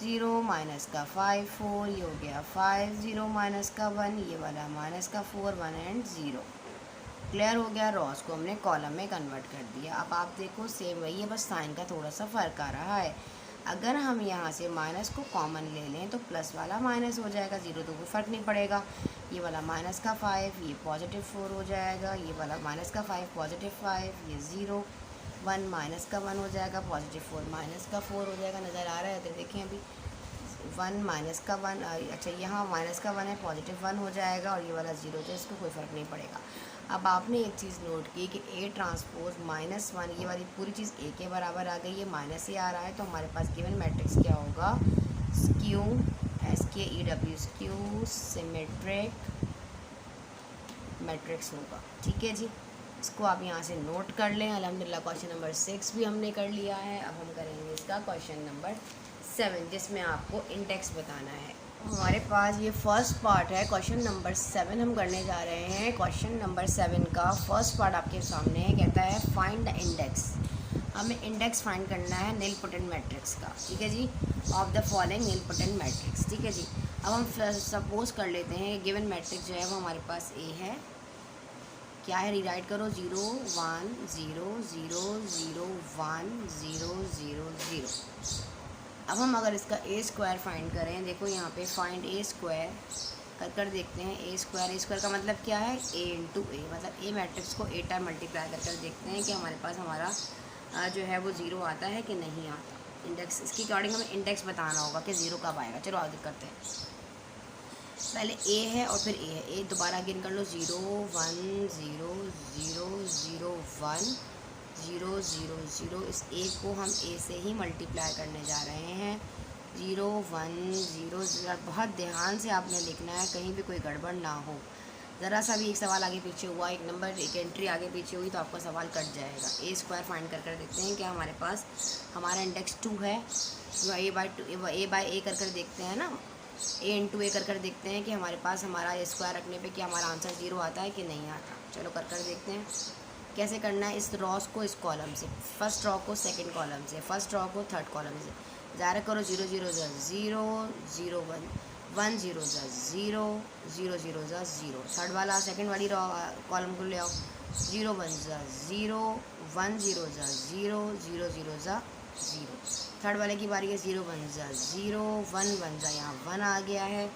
0 माइनस का 5 4, ये हो गया 5 0 माइनस का 1, ये वाला माइनस का 4 1 एंड 0। क्लियर हो गया? रॉस को हमने कॉलम में कन्वर्ट कर दिया। अब आप देखो सेम वही है, बस साइन का थोड़ा सा फ़र्क आ रहा है। अगर हम यहाँ से माइनस को कॉमन ले लें तो प्लस वाला माइनस हो जाएगा, 0 तो कोई फ़र्क नहीं पड़ेगा। ये वाला माइनस का 5 ये पॉजिटिव 4 हो जाएगा, ये वाला माइनस का 5 पॉजिटिव 5, ये 0 1 माइनस का 1 हो जाएगा, पॉजिटिव 4 माइनस का 4 हो जाएगा। नज़र आ रहा है? तो देखें अभी 1 माइनस का 1, अच्छा यहाँ माइनस का 1 है, पॉजिटिव 1 हो जाएगा, और ये वाला 0 जो इसको कोई फ़र्क नहीं पड़ेगा। अब आपने एक चीज़ नोट की कि ए ट्रांसपोज -1, ये वाली पूरी चीज़ ए के बराबर आ गई, ये माइनस से आ रहा है। तो हमारे पास गिवन मैट्रिक्स क्या होगा, skew SKEW skew symmetric matrix होगा। ठीक है जी, इसको आप यहाँ से नोट कर लें। अल्हम्दुलिल्लाह क्वेश्चन नंबर 6 भी हमने कर लिया है। अब हम करेंगे इसका क्वेश्चन नंबर 7, जिसमें आपको इंडेक्स बताना है। हमारे पास ये फर्स्ट पार्ट है, क्वेश्चन नंबर 7 हम करने जा रहे हैं। क्वेश्चन नंबर 7 का फर्स्ट पार्ट आपके सामने है, कहता है फाइंड द इंडेक्स। हमें इंडेक्स फाइंड करना है नीलपोटेंट मैट्रिक्स का। ठीक है जी, of the following nilpotent matrix. ठीक है जी। अब हम सपोज कर लेते हैं गिवन मैट्रिक्स जो है वो हमारे पास ए है। क्या है, रीराइट करो, 0 1 0 0 0 1 0 0 0। अब हम अगर इसका ए स्क्वायर फाइंड करें, देखो यहाँ पे फाइंड ए स्क्वायर कर देखते हैं। ए स्क्वायर का मतलब क्या है, ए इंटू ए, मतलब ए मैट्रिक्स को ए टाइम मल्टीप्लाई कर देखते हैं कि हमारे पास हमारा जो है वो 0 आता है कि नहीं आता। इंडेक्स इसके अकॉर्डिंग हमें इंडेक्स बताना होगा कि 0 कब आएगा। चलो आगे करते हैं। पहले ए है और फिर ए है, ए दोबारा गिन कर लो, 0 1 0 0 0 1 0 0 0। इस ए को हम ए से ही मल्टीप्लाई करने जा रहे हैं। 0 1 0 0। बहुत ध्यान से आपने लिखना है, कहीं भी कोई गड़बड़ ना हो। ज़रा सा भी एक सवाल आगे पीछे हुआ, एक नंबर एक एंट्री आगे पीछे हुई तो आपका सवाल कट जाएगा। ए स्क्वायर फाइंड कर देखते हैं क्या हमारे पास हमारा इंडेक्स 2 है। ए बाई ए कर देखते हैं ना, ए इंटू ए कर देखते हैं कि हमारे पास हमारा ए स्क्वायर रखने पे क्या हमारा आंसर 0 आता है कि नहीं आता। चलो कर देखते हैं कैसे करना है। इस रॉस को इस कॉलम से, फर्स्ट रॉ को सेकंड कॉलम से, फर्स्ट रॉ को थर्ड कॉलम से ज़ाहिर करो। 0 0 0 0 1 1 0 0 0 0 0। थर्ड वाला सेकंड वाली रॉ कॉलम को ले आओ। 0 1 0 1 0 0 0 0 0। थर्ड वाले की बारी है। 0 1 0 1 1 यहाँ 1 आ गया है।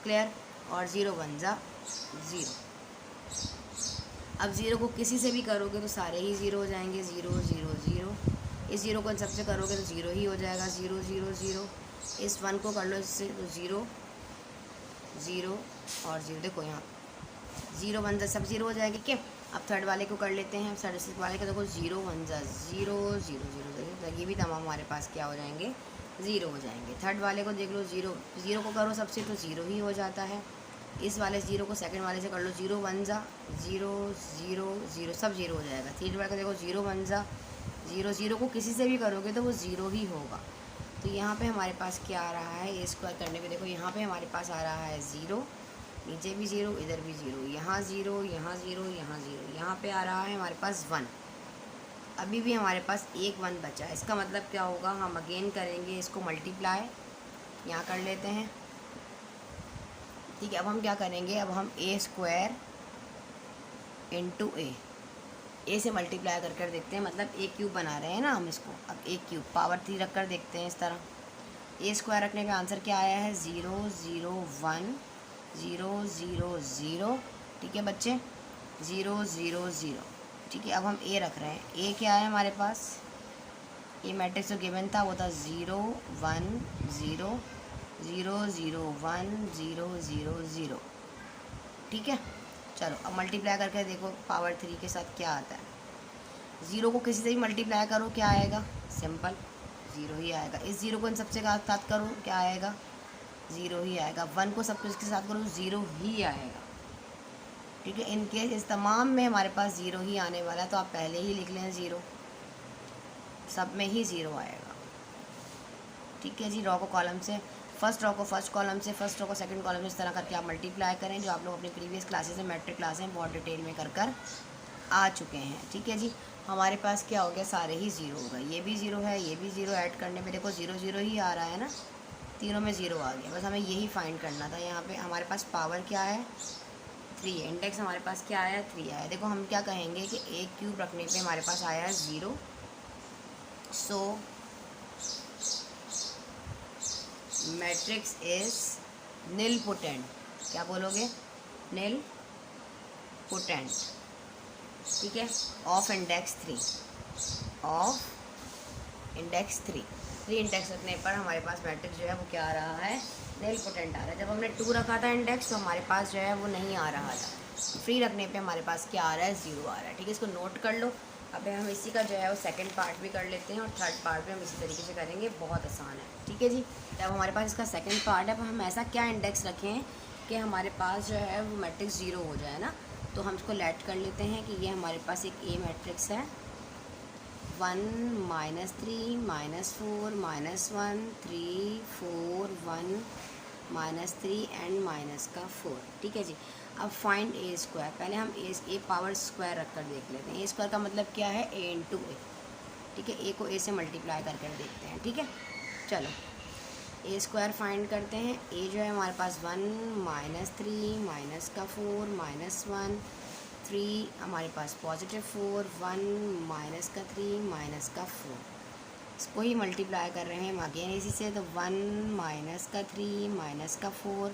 क्लियर? और 0 1 0। अब 0 को किसी से भी करोगे तो सारे ही 0 हो जाएंगे। 0 0 0। इस 0 को सबसे करोगे तो 0 ही हो जाएगा। 0 0 0। इस 1 को कर लो इससे तो 0 0 और 0। देखो यहाँ 0 1 सब 0 हो जाएंगे। क्या? अब थर्ड वाले को कर लेते हैं। थर्ड वाले का देखो 0 1 0 0 0। ये भी तमाम हमारे पास क्या हो जाएंगे, 0 हो जाएंगे। थर्ड वाले को देख लो, 0 0 को करो सबसे तो 0 ही हो जाता है। इस वाले 0 को सेकंड वाले से कर लो। 0 1 0 0 0 सब 0 हो जाएगा। थर्ड वाले को देखो 0 1 0 0 को किसी से भी करोगे तो वो 0 ही होगा। तो यहाँ पे हमारे पास क्या आ रहा है, ए स्क्वायर करने पे देखो यहाँ पे हमारे पास आ रहा है 0, नीचे भी 0, इधर भी 0, यहाँ 0, यहाँ 0, यहाँ 0, यहाँ पे आ रहा है हमारे पास 1। अभी भी हमारे पास एक 1 बचा है। इसका मतलब क्या होगा, हम अगेन करेंगे इसको मल्टीप्लाई, यहाँ कर लेते हैं। ठीक है, अब हम क्या करेंगे, अब हम ए स्क्वायर इंटू ए से मल्टीप्लाई कर देखते हैं, मतलब ए क्यूब बना रहे हैं ना हम इसको। अब ए क्यूब पावर 3 रख कर देखते हैं इस तरह। ए स्क्वायर रखने का आंसर क्या आया है, 0 0 1 0 0 0। ठीक है बच्चे, 0 0 0। ठीक है, अब हम ए रख रहे हैं। ए क्या है हमारे पास, ये मैट्रिक्स जो गिवन था वो था 0 1 0 0 0 1 0 0 0। ठीक है, चलो अब मल्टीप्लाई करके देखो पावर 3 के साथ क्या आता है। 0 को किसी से भी मल्टीप्लाई करो क्या आएगा, सिंपल 0 ही आएगा। इस 0 को इन सबसे साथ करो क्या आएगा, 0 ही आएगा। 1 को सब कुछ के साथ करो 0 ही आएगा। ठीक है, इन केस इस तमाम में हमारे पास 0 ही आने वाला है, तो आप पहले ही लिख लें 0, सब में ही 0 आएगा। ठीक है जी, रॉ को कॉलम से, फर्स्ट रॉ को फर्स्ट कॉलम से, फर्स्ट रॉ को सेकंड कॉलम से, इस तरह करके आप मल्टीप्लाई करें, जो आप लोग अपनी प्रीवियस क्लासेस में मैट्रिक क्लासें में बहुत डिटेल में कर आ चुके हैं। ठीक है जी, हमारे पास क्या हो गया, सारे ही 0 हो गए। ये भी 0 है, ये भी 0, ऐड करने पे देखो 0 0 ही आ रहा है ना, तीनों में 0 आ गया। बस हमें यही फाइंड करना था। यहाँ पे हमारे पास पावर क्या है, 3 है, इंडेक्स हमारे पास क्या आया, 3 आया। देखो हम क्या कहेंगे कि ए क्यूब रखने पे हमारे पास आया है 0, सो मैट्रिक्स इज निल पोटेंट। क्या बोलोगे, निल पोटेंट। ठीक है, of index 3, of index 3 index रखने पर हमारे पास मैट्रिक्स जो है वो क्या आ रहा है, निल पोटेंट आ रहा है। जब हमने 2 रखा था इंडेक्स तो हमारे पास जो है वो नहीं आ रहा था। फ्री रखने पे हमारे पास क्या आ रहा है, 0 आ रहा है। ठीक है, इसको नोट कर लो। अब हम इसी का जो है वो सेकंड पार्ट भी कर लेते हैं और थर्ड पार्ट भी हम इसी तरीके से करेंगे, बहुत आसान है। ठीक है जी, जब हमारे पास इसका सेकंड पार्ट है, अब हम ऐसा क्या इंडेक्स रखें कि हमारे पास जो है वो मैट्रिक्स 0 हो जाए ना। तो हम इसको लेट कर लेते हैं कि ये हमारे पास एक ए मैट्रिक्स है, 1 -3 -4 -1 3 4 1 -3 एंड माइनस का 4। ठीक है जी, अब फाइंड ए स्क्वायर। पहले हम ए पावर स्क्वायर रख कर देख लेते हैं। ए स्क्वायर का मतलब क्या है, ए इंटू ए। ठीक है, ए को ए से मल्टीप्लाई कर देखते हैं। ठीक है, चलो ए स्क्वायर फाइंड करते हैं। ए जो है हमारे पास 1 -3 माइनस का 4 -1 3, हमारे पास पॉजिटिव 4 1 माइनस का 3 माइनस का 4, इसको ही मल्टीप्लाई कर रहे हैं हम अगेन इसी से। तो 1 माइनस का 3 माइनस का 4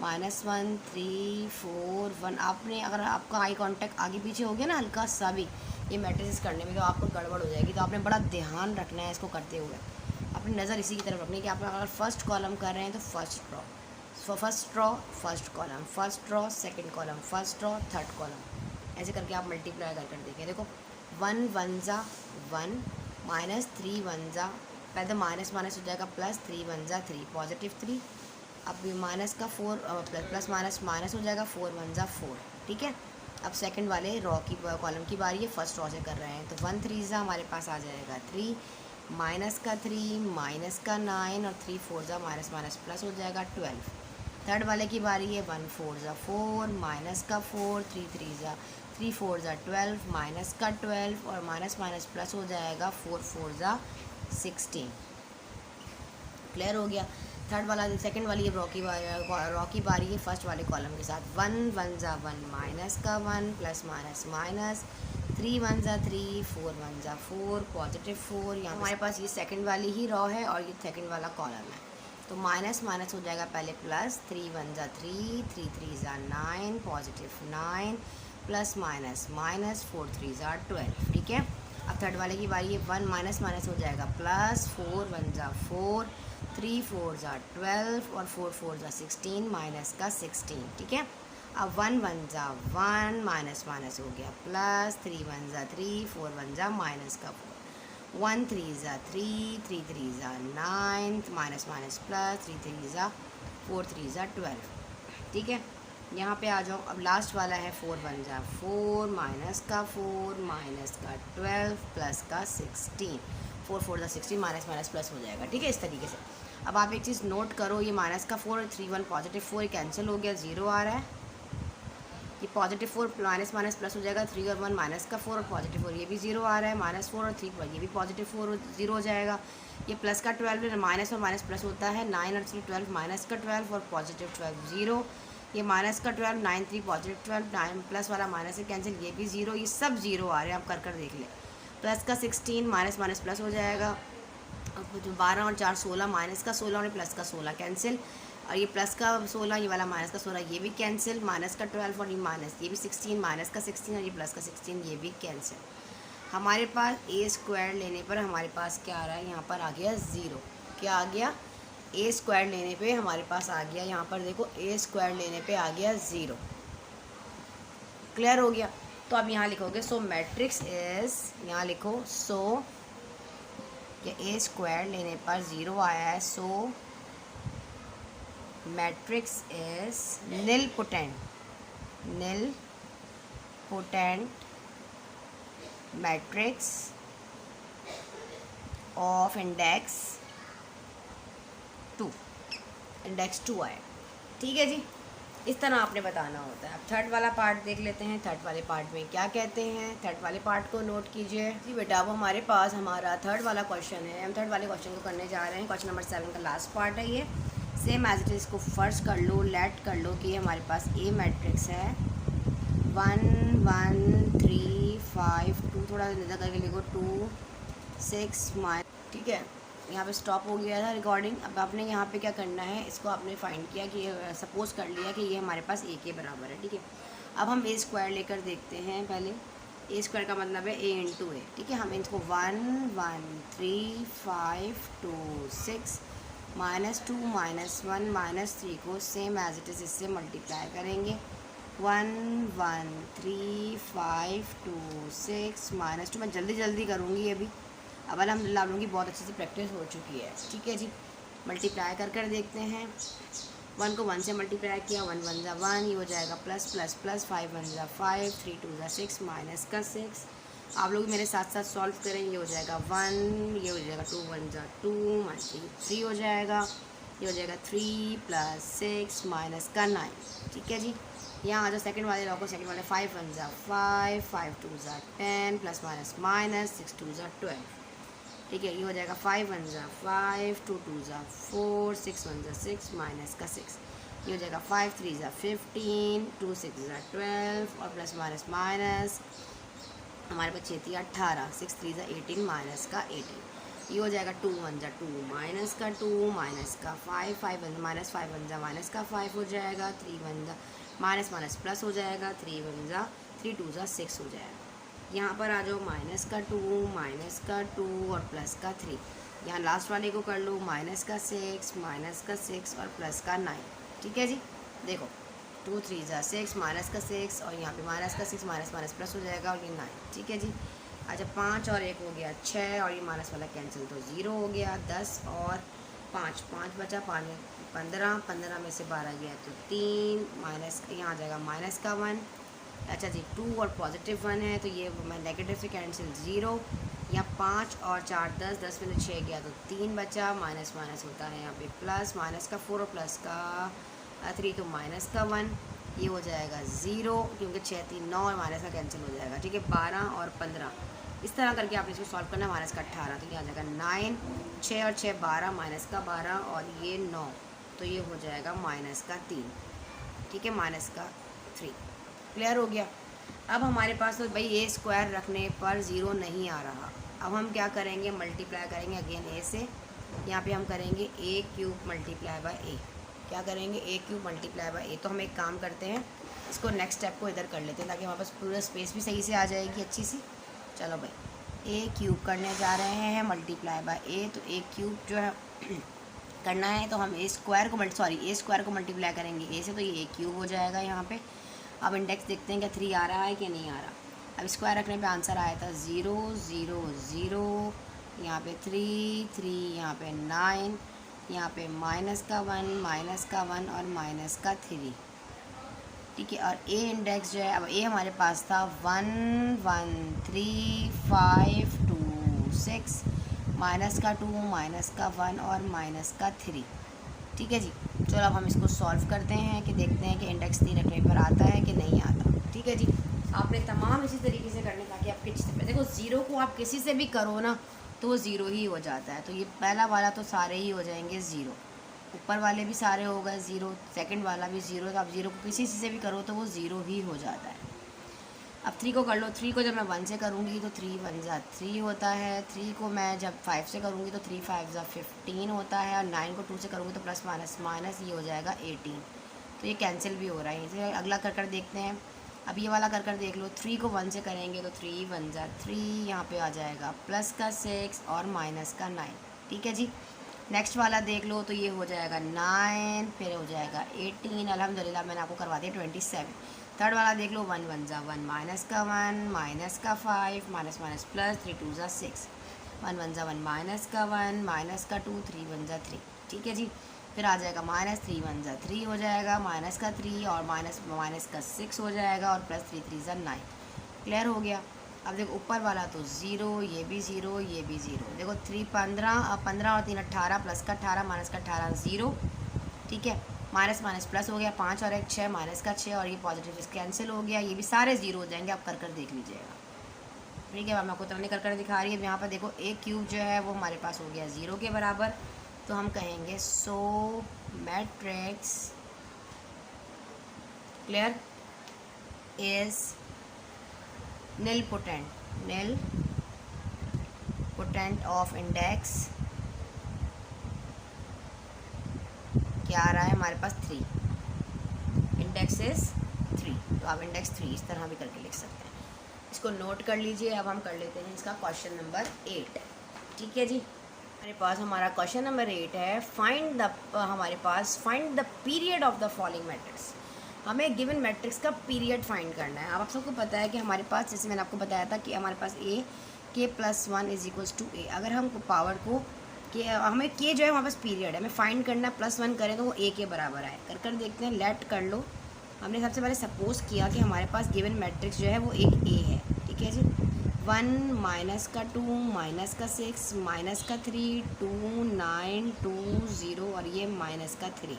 -1 3 4 1। आपने अगर आपका आई कांटेक्ट आगे पीछे हो गया ना हल्का सा भी ये मैट्रिसेस करने में, तो आपको गड़बड़ हो जाएगी। तो आपने बड़ा ध्यान रखना है इसको करते हुए, अपनी नज़र इसी की तरफ रखनी है कि आप अगर फर्स्ट कॉलम कर रहे हैं तो first row first column, first row second column, first row third column, ऐसे करके आप मल्टीप्लाई कर देखें। देखो 1 1 जा 1 -3 1 जा, पहले तो माइनस माइनस हो जाएगा, प्लस 3 1 जा 3 पॉजिटिव 3। अब माइनस का 4 प्लस माइनस माइनस हो जाएगा, 4 1 जा 4। ठीक है, अब सेकंड वाले रॉ की कॉलम की बारी है, फर्स्ट रॉ से कर रहे हैं। तो 1 3 जा हमारे पास आ जाएगा 3, माइनस का 3 माइनस का 9 और 3 4 जा माइनस माइनस प्लस हो जाएगा 12। थर्ड वाले की बारी है, 1 4 जा 4 माइनस का 4 3 3 जा 3 4 जा 12 माइनस का 12 और माइनस माइनस प्लस हो जाएगा 4 4 जा 16। क्लियर हो गया। थर्ड वाला सेकंड वाली रॉ की बारी है फर्स्ट वाले कॉलम के साथ। 1 1 जा 1 माइनस का 1 प्लस माइनस माइनस 3 1 जा 3 4 1 जा 4 पॉजिटिव 4। यहाँ हमारे पास ये सेकंड वाली ही रॉ है और ये सेकंड वाला कॉलम है। तो माइनस माइनस हो जाएगा पहले प्लस, 3 1 जा 3 3 3 जा 9 पॉजिटिव 9 प्लस माइनस माइनस 4 3 जा 12। ठीक है, अब थर्ड वाले की बारी है, 1 माइनस माइनस हो जाएगा प्लस, 4 1 जा 4 3 4 जा 12 और 4 4 जा 16 माइनस का 16। ठीक है, अब 1 1 जा 1 माइनस माइनस हो गया प्लस, 3 1 जा 3 4 1 जा माइनस का 4 1 3 जा 3 3 3 जा 9 माइनस माइनस प्लस 3 3 जा 4 3 जा 12। ठीक है, यहाँ पे आ जाओ। अब लास्ट वाला है 4 1 जा 4 माइनस का 4 माइनस का 12 प्लस का 16 4 4 जा 16 माइनस माइनस प्लस हो जाएगा। ठीक है, इस तरीके से। अब आप एक चीज़ नोट करो, ये माइनस का 4 3 1 पॉजिटिव 4 कैंसिल हो गया, 0 आ रहा है। ये पॉजिटिव 4 माइनस माइनस प्लस हो जाएगा, 3 और 1 माइनस का 4 और पॉजिटिव 4 ये भी 0 आ रहा है, माइनस 4 और 3 ये भी पॉजिटिव 4 और 0 हो जाएगा। ये प्लस का 12 माइनस और माइनस प्लस होता है, 9 और 3 12 माइनस का 12 और पॉजिटिव 12 0। ये माइनस का 12, 9 3 पॉजिटिव 12, 9 प्लस वाला माइनस से कैंसिल, ये भी 0, ये सब 0 आ रहे हैं, आप कर कर देख लें। प्लस का 16 माइनस माइनस प्लस हो जाएगा। अब जो 12 और 4 16, माइनस का 16 और प्लस का 16 कैंसिल, और ये प्लस का 16, ये वाला माइनस का 16, ये भी कैंसिल। माइनस का 12 और ये माइनस, ये भी 16, माइनस का 16 और ये प्लस का 16, ये भी कैंसिल। हमारे पास ए स्क्वायर लेने पर हमारे पास क्या आ रहा है, यहाँ पर आ गया 0। क्या आ गया, ए स्क्वायर लेने पे हमारे पास आ गया, यहाँ पर देखो ए स्क्वायर लेने पे आ गया 0। क्लियर हो गया। तो अब यहाँ लिखोगे सो मैट्रिक्स इज, यहाँ लिखो सो ये ए स्क्वायर लेने पर 0 आया है, so matrix is nil potent matrix of index 2, index 2 आए। ठीक है जी, इस तरह आपने बताना होता है। अब थर्ड वाला पार्ट देख लेते हैं। थर्ड वाले पार्ट में क्या कहते हैं, थर्ड वाले पार्ट को नोट कीजिए जी बेटा। अब हमारे पास हमारा थर्ड वाला क्वेश्चन है, हम थर्ड वाले क्वेश्चन को करने जा रहे हैं। क्वेश्चन नंबर 7 का लास्ट पार्ट है ये। सेम एज इट इज को फर्ज कर लो, लेट कर लो कि हमारे पास ए मैट्रिक्स है 1 1 3 5 2, थोड़ा ज़्यादा करके लिखो 2 6 ठीक है, यहाँ पे स्टॉप हो गया था रिकॉर्डिंग। अब आपने यहाँ पे क्या करना है, इसको आपने फाइंड किया कि सपोज कर लिया कि ये हमारे पास ए के बराबर है। ठीक है, अब हम ए स्क्वायर लेकर देखते हैं। पहले ए स्क्वायर का मतलब है ए इंटू ए। ठीक है, हम इसको 1 1 3 5 2 6 -2 -1 -3 को सेम एज इट इज़ इससे मल्टीप्लाई करेंगे। 1 1 3 5 2 6 -2, मैं जल्दी जल्दी करूँगी अभी। अब अलहमदिल्ला लोगों की बहुत अच्छे से प्रैक्टिस हो चुकी है। ठीक है जी, मल्टीप्लाई कर कर देखते हैं। 1 को 1 से मल्टीप्लाई किया, 1 1 ज़ा 1, ये हो जाएगा प्लस प्लस प्लस, 5 1 ज़ा 5, 3 2 ज़ा 6, माइनस का 6। आप लोग मेरे साथ साथ सॉल्व करें। ये हो जाएगा 1, ये हो जाएगा 2 1 ज़ा 2, माइनस 3 हो जाएगा, ये हो जाएगा 3 प्लस 6 माइनस का 9। ठीक है जी, यहाँ आ जाओ सेकंड वाले लॉ को। सेकंड वाले 5 1 ज़ा 5, 5 2 ज़ा 10, प्लस माइनस माइनस 6 2 ज़ा 12। ठीक है, ये हो जाएगा 5 1 ज़ा 5, 2 2 ज़ा 4, 6 1 ज़ा 6, माइनस का 6। ये हो जाएगा 5 3 ज़ा 15, 2 6 ज़ा 12, और प्लस माइनस माइनस हमारे पास 6 3 18, 6 3 ज़ा 18, माइनस का 18। ये हो जाएगा 2 1 ज़ा 2, माइनस का 2, माइनस का 5 5 1 माइनस 5 1 ज़ा माइनस का 5 हो जाएगा। 3 1 ज़ा माइनस माइनस प्लस हो जाएगा। 3 1 ज़ा 3 2 ज़ा 6 हो जाएगा। यहाँ पर आ जाओ माइनस का 2 और प्लस का 3। यहाँ लास्ट वाले को कर लो, माइनस का 6 और प्लस का 9। ठीक है जी, देखो 2 3 ज़ा 6, माइनस का 6 और यहाँ पे माइनस का 6, माइनस माइनस प्लस हो जाएगा और ये 9। ठीक है जी, अच्छा 5 और 1 हो गया 6, और ये माइनस वाला कैंसिल तो 0 हो गया। 10 और 5 5 बचा, 5 15, 15 में से 12 गया तो 3, माइनस यहाँ आ जाएगा माइनस का 1। अच्छा जी, 2 और पॉजिटिव 1 है तो ये मैं नेगेटिव से कैंसिल 0। यहाँ 5 और 4 10, 10 में से 6 गया तो 3 बचा, माइनस माइनस होता है यहाँ पे प्लस, माइनस का 4 और प्लस का 3 तो माइनस का 1। ये हो जाएगा 0 क्योंकि 6 3 9 और माइनस का कैंसिल हो जाएगा। ठीक है, 12 और 15 इस तरह करके आपने इसको सॉल्व करना है। माइनस का 18 तो ये आ जाएगा 9, 6 और 6 12, माइनस का 12 और ये 9 तो ये हो जाएगा माइनस का 3। ठीक है, माइनस का 3। क्लियर हो गया। अब हमारे पास तो भाई ए स्क्वायर रखने पर 0 नहीं आ रहा। अब हम क्या करेंगे, मल्टीप्लाई करेंगे अगेन ए से। यहाँ पे हम करेंगे ए क्यूब मल्टीप्लाई बाय ए। क्या करेंगे, ए क्यूब मल्टीप्लाई बाय ए। तो हम एक काम करते हैं, इसको नेक्स्ट स्टेप को इधर कर लेते हैं ताकि हमारे पास पूरा स्पेस भी सही से आ जाएगी अच्छी सी। चलो भाई, ए क्यूब करने जा रहे हैं मल्टीप्लाई बाय ए। तो ए क्यूब जो है करना है तो हम ए स्क्वायर को मल्टीप्लाई करेंगे ए से, तो ये ए क्यूब हो जाएगा यहाँ पे। अब इंडेक्स देखते हैं क्या 3 आ रहा है कि नहीं आ रहा। अब स्क्वायर रखने पे आंसर आया था 0 0 0, यहाँ पे 3 3, यहाँ पे 9, यहाँ पे माइनस का 1 और माइनस का 3। ठीक है, और ए इंडेक्स जो है, अब ए हमारे पास था 1 1 3 5 2 6, माइनस का 2, माइनस का 1 और माइनस का 3। ठीक है जी, चलो अब हम इसको सॉल्व करते हैं कि देखते हैं कि इंडेक्स 3 रखने पर आता है कि नहीं आता। ठीक है जी, आपने तमाम इसी तरीके से करने ताकि आपके देखो 0 को आप किसी से भी करो ना तो वो 0 ही हो जाता है। तो ये पहला वाला तो सारे ही हो जाएंगे 0। ऊपर वाले भी सारे हो गए ज़ीरो, सेकंड वाला भी ज़ीरो, तो आप ज़ीरो को किसी चीज़ से भी करो तो वो ज़ीरो ही हो जाता है। अब 3 को कर लो, 3 को जब मैं 1 से करूँगी तो 3 1 जा 3 होता है, 3 को मैं जब 5 से करूँगी तो 3 5 जा 15 होता है, और 9 को 2 से करूँगी तो प्लस माइनस माइनस ये हो जाएगा 18। तो ये कैंसिल भी हो रहा है। इसे अगला कर देखते हैं। अब ये वाला कर देख लो, 3 को 1 से करेंगे तो 3 1 जा 3, यहाँ पे आ जाएगा प्लस का 6 और माइनस का 9। ठीक है जी। नेक्स्ट वाला देख लो तो ये हो जाएगा 9, फिर हो जाएगा 18, अल्हम्दुलिल्लाह मैंने आपको करवा दिया 27। थर्ड वाला देख लो, 1 1 जा 1, माइनस का 1, माइनस का 5, माइनस माइनस प्लस, 3 2 जा 6, 1 1 जा 1, माइनस का 1, माइनस का 2, 3 1 जा 3। ठीक है जी। फिर आ जाएगा माइनस 3 1 जा 3 हो जाएगा, माइनस का 3 और माइनस माइनस का 6 हो जाएगा, और प्लस 3 3 जा 9। क्लियर हो गया। अब देखो ऊपर वाला तो ज़ीरो, ये भी ज़ीरो, ये भी ज़ीरो। देखो 3 15, अब 15 और 3 18, प्लस का 18 माइनस का 18 ज़ीरो। ठीक है। माइनस माइनस प्लस हो गया, 5 और 1 6, माइनस का 6, और ये पॉजिटिव इस कैंसिल हो गया। ये भी सारे ज़ीरो हो जाएंगे, आप कर देख लीजिएगा। ठीक है। अब मैं आपको तरह कर दिखा रही है। यहाँ पर देखो एक क्यूब जो है वो हमारे पास हो गया ज़ीरो के बराबर, तो हम कहेंगे so matrix clear is nil potent of index क्या आ रहा है हमारे पास 3, इंडेक्स इज 3, तो आप इंडेक्स 3 इस तरह भी करके लिख सकते हैं। इसको नोट कर लीजिए। अब हम कर लेते हैं इसका क्वेश्चन नंबर 8। ठीक है जी। हमारे पास हमारा क्वेश्चन नंबर 8 है, find the period of the following matrix. हमें गिवन मैट्रिक्स का पीरियड फाइंड करना है। अब आप सबको पता है कि हमारे पास, जैसे मैंने आपको बताया था कि हमारे पास ए के प्लस 1 इज इक्वल्स टू ए। अगर हम पावर को के हमें के जो है हमारे पास पीरियड है, हमें फाइंड करना है, प्लस 1 करें तो वो ए के बराबर आए। कर देखते हैं। लेट कर लो। हमने सबसे पहले सपोज किया कि हमारे पास गिवन मैट्रिक्स जो है वो एक ए है। ठीक है जी। 1 माइनस का 2 माइनस का 6 माइनस का 3 2 9 2 0 और ये माइनस का 3।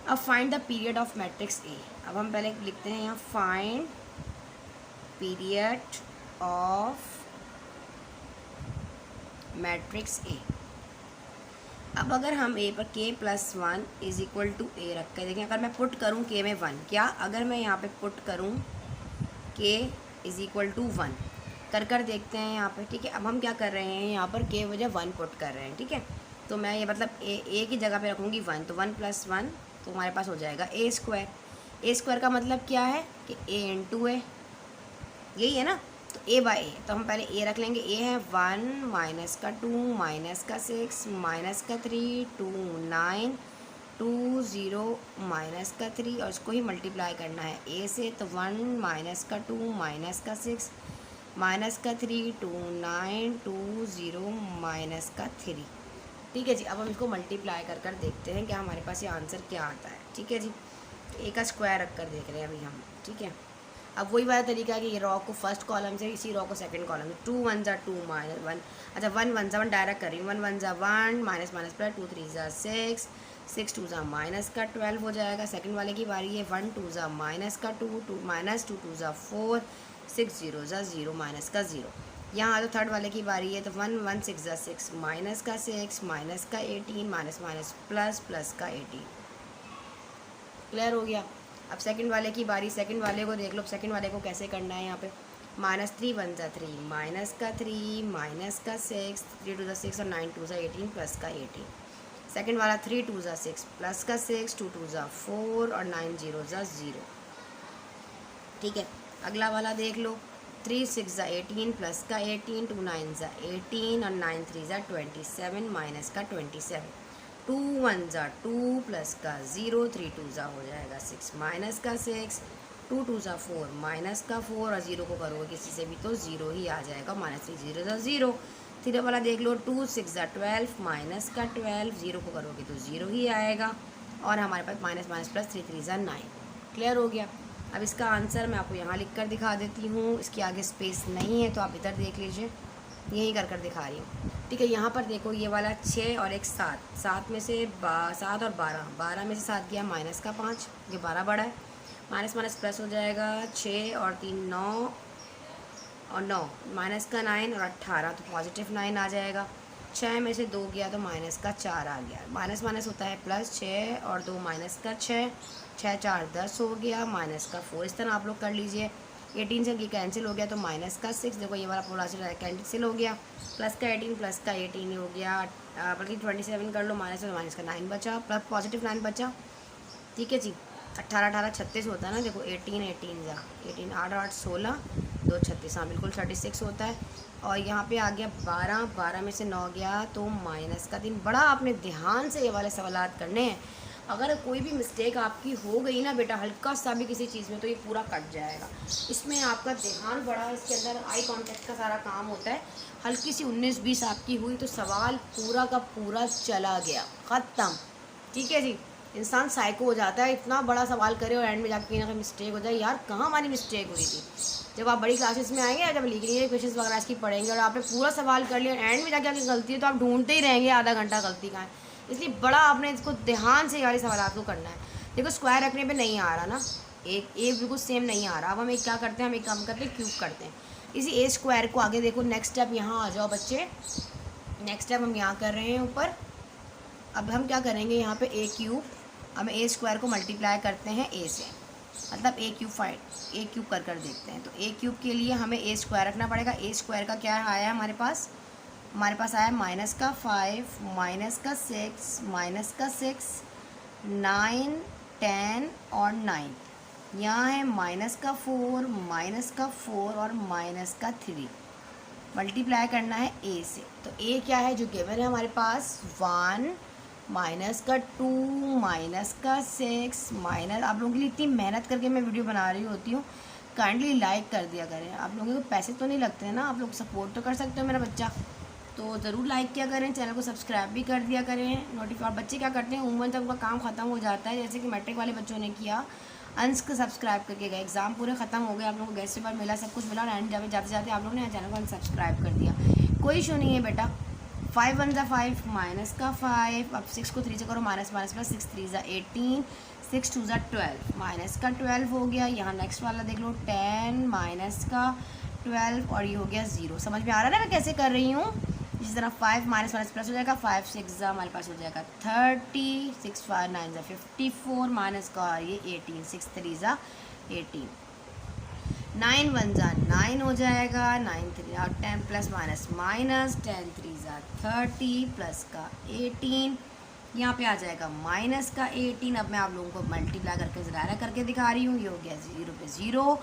अब find the period of matrix A. अब हम पहले लिखते हैं यहाँ find period of matrix A. अब अगर हम ए पर के प्लस 1 इज इक्वल टू ए रख के देखें, अगर मैं पुट करूँ के में 1, क्या अगर मैं यहाँ पे पुट करूँ के इज इक्वल टू 1 कर देखते हैं यहाँ पे। ठीक है। अब हम क्या कर रहे हैं, यहाँ पर के वजह 1 पुट कर रहे हैं। ठीक है। तो मैं ये मतलब ए की जगह पे रखूँगी 1, तो 1 प्लस 1 तो हमारे पास हो जाएगा ए स्क्वायर। ए स्क्वायर का मतलब क्या है कि ए इंटू ए, यही है ना। तो ए बाई ए, तो हम पहले ए रख लेंगे। ए है 1 माइनस का 2 माइनस का 6 माइनस का 3 2 9 2 0 माइनस का 3, और इसको ही मल्टीप्लाई करना है ए से। तो 1 माइनस का 2 माइनस का 6 माइनस का 3 2 9 2 0 माइनस का 3। ठीक है जी। अब हम इसको मल्टीप्लाई कर देखते हैं क्या हमारे पास ये आंसर क्या आता है। ठीक है जी। तो ए का स्क्वायर रख कर देख रहे हैं अभी हम। ठीक है। अब वही वाला तरीका है कि ये रॉ को फर्स्ट कॉलम से, इसी रॉ को सेकंड कॉलम से। 2 1 जा 2 माइनस 1, अच्छा 1 1 जा 1 डायरेक्ट कर रही हूँ। 1 1 जा 1 माइनस माइनस प्लस 2 3 जा 6 6 2 जा माइनस का 12 हो जाएगा। सेकंड वाले की बारी है। 1 2 जा माइनस का 2 2 माइनस 2 2 जा 4 6 0 जा 0 माइनस का 0। यहाँ तो थर्ड वाले की बारी है। तो 1 1 6 जा 6 माइनस का 6 माइनस का 18 माइनस माइनस प्लस प्लस का 18। क्लियर हो गया। अब सेकंड वाले की बारी। सेकंड वाले को देख लो, सेकंड वाले को कैसे करना है। यहाँ पे माइनस 3 1 जा 3 माइनस का 3 माइनस का 6 3 2 जा 6 और 9 2 जा 18 प्लस का 18। सेकंड वाला 3 2 जा 6 प्लस का 6 2 2 जा 4 और 9 0 जा 0। ठीक है। अगला वाला देख लो। 3 6 जा 18 प्लस का 18 2 9 जा 18 और 9 3 जा 27 माइनस का 27। 2 1 जा 2 प्लस का 0 3 2 जा हो जाएगा 6 माइनस का 6 2 2 जा 4 माइनस का 4 और 0 को करोगे किसी से भी तो 0 ही आ जाएगा। माइनस 3 0 जा 0। तीसरे वाला देख लो। 2 6 जा 12 माइनस का 12 0 को करोगे तो 0 ही आएगा। और हमारे पास माइनस माइनस प्लस 3 3 जा 9। क्लियर हो गया। अब इसका आंसर मैं आपको यहाँ लिख कर दिखा देती हूँ। इसके आगे स्पेस नहीं है तो आप इधर देख लीजिए, यही कर दिखा रही हूँ। ठीक है। यहाँ पर देखो ये वाला 6 और एक 7, 7 में से 7 और 12, 12 में से 7 गया माइनस का 5, ये 12 बड़ा है। माइनस माइनस प्लस हो जाएगा 6 और 3 9 और 9 माइनस का 9 और 18, तो पॉजिटिव 9 आ जाएगा। 6 में से 2 गया तो माइनस का 4 आ गया, माइनस माइनस होता है प्लस, 6 और 2 माइनस का 6, 6 4 10 हो गया, माइनस का 4। इस तरह आप लोग कर लीजिए। 18 से ये कैंसिल हो गया तो माइनस का 6, देखो ये वाला पूरा कैंसिल हो गया, प्लस का 18 प्लस का 18 हो गया, बल्कि 27 कर लो, माइनस में माइनस का 9 बचा, प्लस पॉजिटिव 9 बचा। ठीक है जी, 18 18 36 होता है ना, देखो 18 18 जा 18 8 8 16 2 36, हाँ बिल्कुल 36 होता है। और यहाँ पे आ गया 12, 12 में से 9 गया तो माइनस का 3। बड़ा आपने ध्यान से ये वाले सवालात करने हैं। अगर कोई भी मिस्टेक आपकी हो गई ना बेटा, हल्का सा भी किसी चीज़ में, तो ये पूरा कट जाएगा। इसमें आपका ध्यान बड़ा, इसके अंदर आई कांटेक्ट का सारा काम होता है। हल्की सी 19-20 आपकी हुई तो सवाल पूरा का पूरा चला गया, ख़त्म। ठीक है जी, इंसान साइको हो जाता है, इतना बड़ा सवाल करे और एंड में जाकर कहीं ना कहीं मिस्टेक हो जाए। यार कहाँ हमारी मिस्टेक हुई थी? जब आप बड़ी क्लासेस में आएंगे, जब लिख लीजिए क्वेश्चन वगैरह इसकी पढ़ेंगे और आपने पूरा सवाल कर लिया, एंड में जाके आपकी गलती है तो आप ढूंढते ही रहेंगे आधा घंटा गलती कहाँ है। इसलिए बड़ा आपने इसको ध्यान से वाले सवाल को करना है। देखो स्क्वायर रखने पर नहीं आ रहा ना, एक बिल्कुल सेम नहीं आ रहा। अब हम एक क्या करते हैं, हम एक काम करते हैं, क्यूब करते हैं इसी ए स्क्वायर को। आगे देखो नेक्स्ट स्टेप, यहाँ आ जाओ बच्चे, नेक्स्ट स्टेप हम यहाँ कर रहे हैं ऊपर। अब हम क्या करेंगे, यहाँ पे ए क्यूब, हम ए स्क्वायर को मल्टीप्लाई करते हैं ए से, मतलब ए क्यूब कर देखते हैं। तो ए क्यूब के लिए हमें ए स्क्वायर रखना पड़ेगा। ए स्क्वायर का क्या आया हमारे पास आया माइनस का 5, माइनस का 6, माइनस का 6, 9, 10 और 9। यहाँ है माइनस का 4, माइनस का 4 और माइनस का 3। मल्टीप्लाई करना है ए से। तो ए क्या है जो गिवन है हमारे पास, 1, माइनस का 2, माइनस का 6, माइनस। आप लोगों के लिए इतनी मेहनत करके मैं वीडियो बना रही होती हूँ, काइंडली लाइक कर दिया करें। आप लोगों को पैसे तो नहीं लगते हैं ना, आप लोग सपोर्ट तो कर सकते हो मेरा बच्चा, तो ज़रूर लाइक किया करें, चैनल को सब्सक्राइब भी कर दिया करें। नोटिफाइड बच्चे क्या करते हैं, उम्र तक उनका काम ख़त्म हो जाता है, जैसे कि मैट्रिक वाले बच्चों ने किया, अंश को सब्सक्राइब करके गए, एग्ज़ाम पूरे ख़त्म हो गए, आप लोगों को गैस पेपर मिला, सब कुछ मिला, और एंड जाते जाते आप लोगों ने चैनल को अनसब्सक्राइब कर दिया। कोई इशू नहीं है बेटा। 5 1 5, माइनस का 5, अब 6 को 3 से करो, माइनस माइनस प्लस, 6 3 18, 6 2 12, माइनस का 12 हो गया। यहाँ नेक्स्ट वाला देख लो, 10 माइनस का 12 और ये हो गया 0। समझ में आ रहा है ना मैं कैसे कर रही हूँ? इसी तरह 5 माइनस माइनस प्लस हो जाएगा, 5 6 हमारे पास हो जाएगा 30, 6 5 9 54, माइनस का ये 18, 6 3 18, 9 1 9 हो जाएगा, 9 3 10 प्लस माइनस माइनस, 10 3 30 प्लस का 18, यहाँ पे आ जाएगा माइनस का 18। अब मैं आप लोगों को मल्टीप्लाई करके ज़रा करके दिखा रही हूँ। ये हो गया 0 पे 0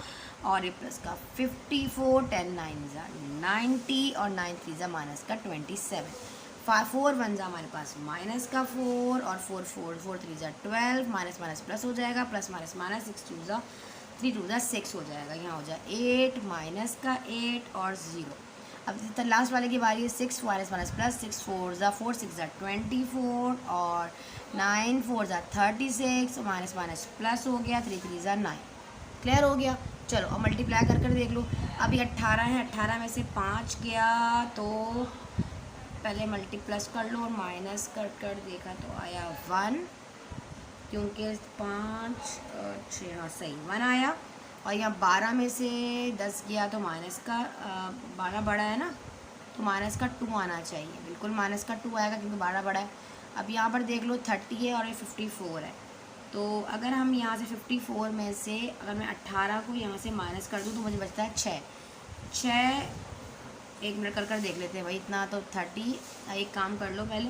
और ये प्लस का 54, 10 9 90 और 9 3 माइनस का 27, 4 1 हमारे पास माइनस का 4 और 4 3 12, माइनस माइनस प्लस हो जाएगा, प्लस माइनस माइनस, 6 2 3 2 6 हो जाएगा, यहाँ हो जाए 8 माइनस का 8 और 0। अब तो लास्ट वाले की बारी है, 6 माइनस माइनस प्लस, 6 4 6 24 और 9 4 36, माइनस माइनस प्लस हो गया, 3 3 9। क्लियर हो गया? चलो अब मल्टीप्लाई कर देख लो। अभी 18 है, 18 में से 5 गया तो पहले मल्टीप्लस कर लो और माइनस कर देखा तो आया 1, क्योंकि 5 6 हाँ सही 1 आया। और यहाँ 12 में से 10 गया तो माइनस का 12 बड़ा है ना, तो माइनस का 2 आना चाहिए, बिल्कुल माइनस का 2 आएगा क्योंकि 12 बड़ा है। अब यहाँ पर देख लो 30 है और ये 54 है, तो अगर हम यहाँ से 54 में से अगर मैं 18 को यहाँ से माइनस कर दूँ तो मुझे बचता है 6। 1 मिनट कर देख लेते हैं भाई, इतना तो 30। एक काम कर लो पहले,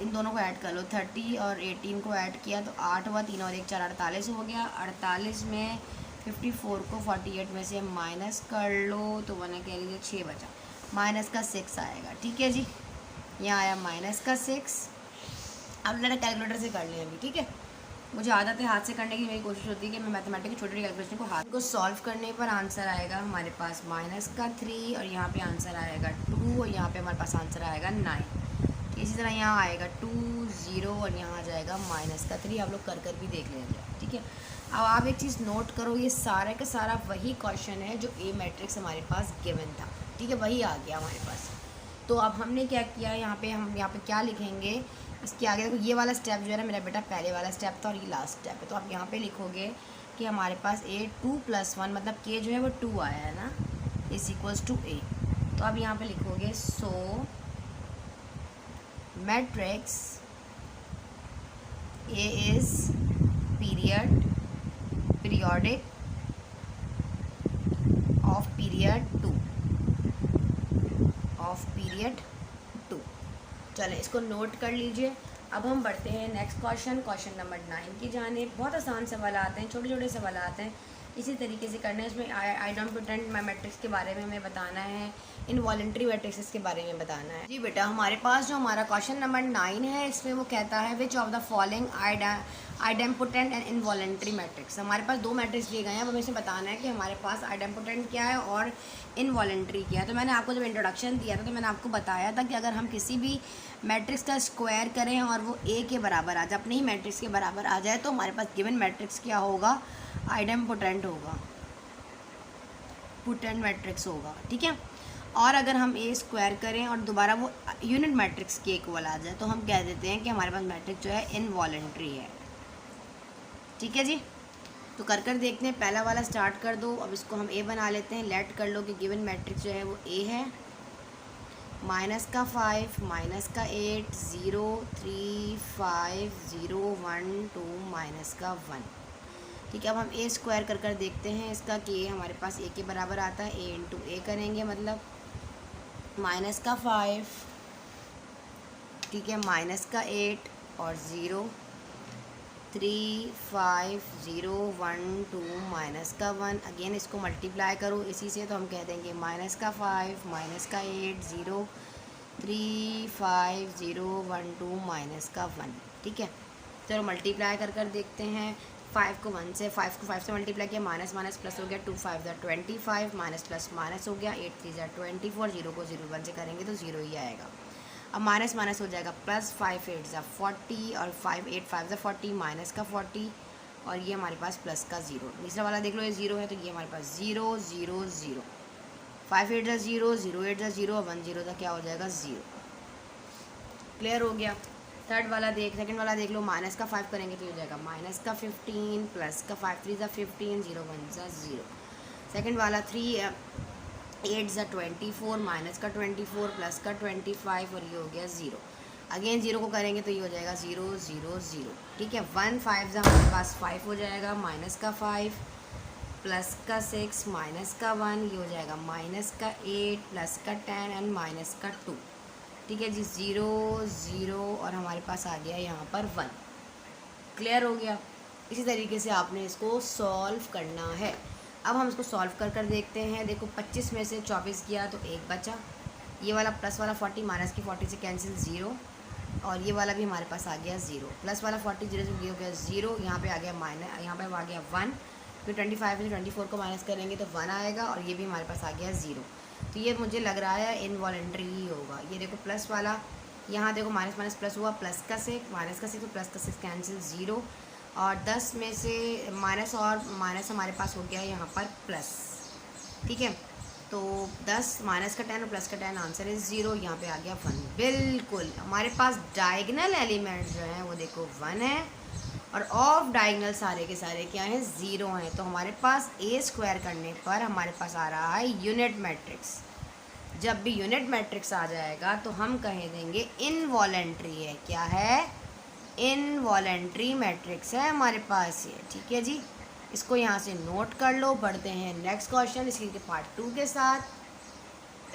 इन दोनों को ऐड कर लो, 30 और 18 को ऐड किया तो 8 हुआ, 3 और 1 4 48 हो गया। 48 में 54 को 48 में से माइनस कर लो तो बना कह लीजिए 6 बचा, माइनस का 6 आएगा। ठीक है जी, यहाँ आया माइनस का 6। अब जरा कैलकुलेटर से कर लें अभी, ठीक है। मुझे आदत है हाथ से करने की, मेरी कोशिश होती है कि मैं मैथमेटिक्स की छोटी कैलकुलेशन को हाथ को सॉल्व करने पर आंसर आएगा हमारे पास माइनस का 3 और यहाँ पे आंसर आएगा 2 और यहाँ पे हमारे पास आंसर आएगा 9। इसी तरह यहाँ आएगा 2 0 और यहाँ आ जाएगा माइनस का 3। आप लोग कर भी देख लेंगे, ठीक है। अब आप एक चीज़ नोट करो, ये सारा का सारा वही क्वेश्चन है जो ए मैट्रिक्स हमारे पास गिवन था, ठीक है, वही आ गया हमारे पास। तो अब हमने क्या किया, हम यहाँ पे क्या लिखेंगे, इसके आगे देखो ये वाला स्टेप जो है ना मेरा बेटा पहले वाला स्टेप था और ये लास्ट स्टेप है। तो आप यहाँ पे लिखोगे कि हमारे पास a 2 + 1 मतलब k जो है वो 2 आया है ना, इज इक्वल्स टू a। तो अब यहाँ पे लिखोगे so matrix A is periodic of period two. चलें, इसको नोट कर लीजिए। अब हम बढ़ते हैं नेक्स्ट क्वेश्चन नंबर 9 की जानिब। बहुत आसान सवाल आते हैं, छोटे छोटे सवाल आते हैं, इसी तरीके से करना है। इसमें आइडेम्पोटेंट मैट्रिक्स के बारे में हमें बताना है, इनवॉलेंट्री मैट्रिक्स के बारे में बताना है। जी बेटा, हमारे पास जो हमारा क्वेश्चन नंबर 9 है, इसमें वो कहता है which of the following idempotent and involuntary matrix. हमारे पास दो मैट्रिक्स दिए गए हैं, अब हमें इसमें बताना है कि हमारे पास आइडेम्पोटेंट क्या है और इनवॉलेंट्री क्या है। तो मैंने आपको जब इंट्रोडक्शन दिया था तो मैंने आपको बताया था कि अगर हम किसी भी मैट्रिक्स का स्क्वायर करें और वो ए के बराबर आ जाए, अपने ही मैट्रिक्स के बराबर आ जाए, तो हमारे पास गिवन मैट्रिक्स क्या होगा, आइडेम्पोटेंट होगा, पोटेंट मैट्रिक्स होगा। ठीक है। और अगर हम ए स्क्वायर करें और दोबारा वो यूनिट मैट्रिक्स के इक्वल आ जाए, तो हम कह देते हैं कि हमारे पास मैट्रिक्स जो है इनवॉलेंट्री है। ठीक है जी। तो कर देखते हैं। पहला वाला स्टार्ट कर दो। अब इसको हम ए बना लेते हैं। लेट कर लो कि गिवन मैट्रिक्स जो है वो ए है। -5, -8, 0, 3, 5, 0, 1, 2, -1। ठीक है। अब हम ए स्क्वायर कर देखते हैं इसका कि ये हमारे पास ए के बराबर आता है। ए इंटू ए करेंगे, मतलब -5, ठीक है, -8 और 0, 3, 5, 0, 1, 2, -1। अगेन इसको मल्टीप्लाई करो इसी से, तो हम कह देंगे -5, -8, 0, 3, 5, 0, 1, 2, -1। ठीक है। चलो मल्टीप्लाई कर देखते हैं। 5 को 1 से 5 को 5 से मल्टीप्लाई किया, माइनस माइनस प्लस हो गया, 2 5 ज़ा 25, माइनस प्लस माइनस हो गया, 8 3 ज़ा 24, 0 को 0 1 से करेंगे तो 0 ही आएगा। अब माइनस माइनस हो जाएगा प्लस, 5 8 ज़ा 40 और 5 8 5 ज़ा 40, माइनस का 40 और ये हमारे पास प्लस का 0। तीसरा वाला देख लो, ये 0 है तो ये हमारे पास 0 0 0, 5 8 ज़ा 0, 0 8 ज़ा 0, 1 0 था, क्या हो जाएगा 0। क्लियर हो गया। सेकंड वाला देख लो, माइनस का 5 करेंगे तो हो जाएगा माइनस का 15, प्लस का 5 3 ज़ा 15, 0 1 ज़ा 0। सेकंड वाला 3 8 ज़ा 24, माइनस का 24, प्लस का 25 और ये हो गया 0। अगेन 0 को करेंगे तो ये हो जाएगा 0 0 0। ठीक है। 1 5 ज़ा हमारे पास 5 हो जाएगा, माइनस का 5, प्लस का 6, माइनस का 1, ये हो जाएगा माइनस का 8, प्लस का 10 एंड माइनस का 2। ठीक है जी। 0 0 और हमारे पास आ गया यहाँ पर 1। क्लियर हो गया। इसी तरीके से आपने इसको सॉल्व करना है। अब हम इसको सॉल्व कर देखते हैं। देखो 25 में से 24 किया तो 1 बचा, ये वाला प्लस वाला 40 माइनस की 40 से कैंसिल 0 और ये वाला भी हमारे पास आ गया 0। प्लस वाला 40 0 से हो गया 0, यहाँ पे आ गया माइनस, यहाँ पे आ गया 1। फिर 25 में से 24 को माइनस करेंगे तो 1 आएगा और ये भी हमारे पास आ गया 0। तो ये मुझे लग रहा है इनवॉलेंट्री ही होगा। ये देखो प्लस वाला, यहाँ देखो माइनस माइनस प्लस हुआ, प्लस का 6 माइनस का 6 तो प्लस का 6 कैंसिल 0 और 10 में से माइनस और माइनस हमारे पास हो गया यहाँ पर प्लस। ठीक है। तो 10 माइनस का 10 और प्लस का 10, आंसर इज 0। यहाँ पे आ गया 1। बिल्कुल हमारे पास डायगनल एलिमेंट जो हैं वो देखो 1 है और ऑफ डायगनल सारे के सारे क्या हैं, 0 हैं। तो हमारे पास ए स्क्वायर करने पर हमारे पास आ रहा है यूनिट मैट्रिक्स। जब भी यूनिट मैट्रिक्स आ जाएगा तो हम कह देंगे इनवॉलेंट्री है। क्या है, इनवॉलेंट्री मैट्रिक्स है हमारे पास ये। ठीक है जी। इसको यहाँ से नोट कर लो। बढ़ते हैं नेक्स्ट क्वेश्चन, इसके पार्ट 2 के साथ।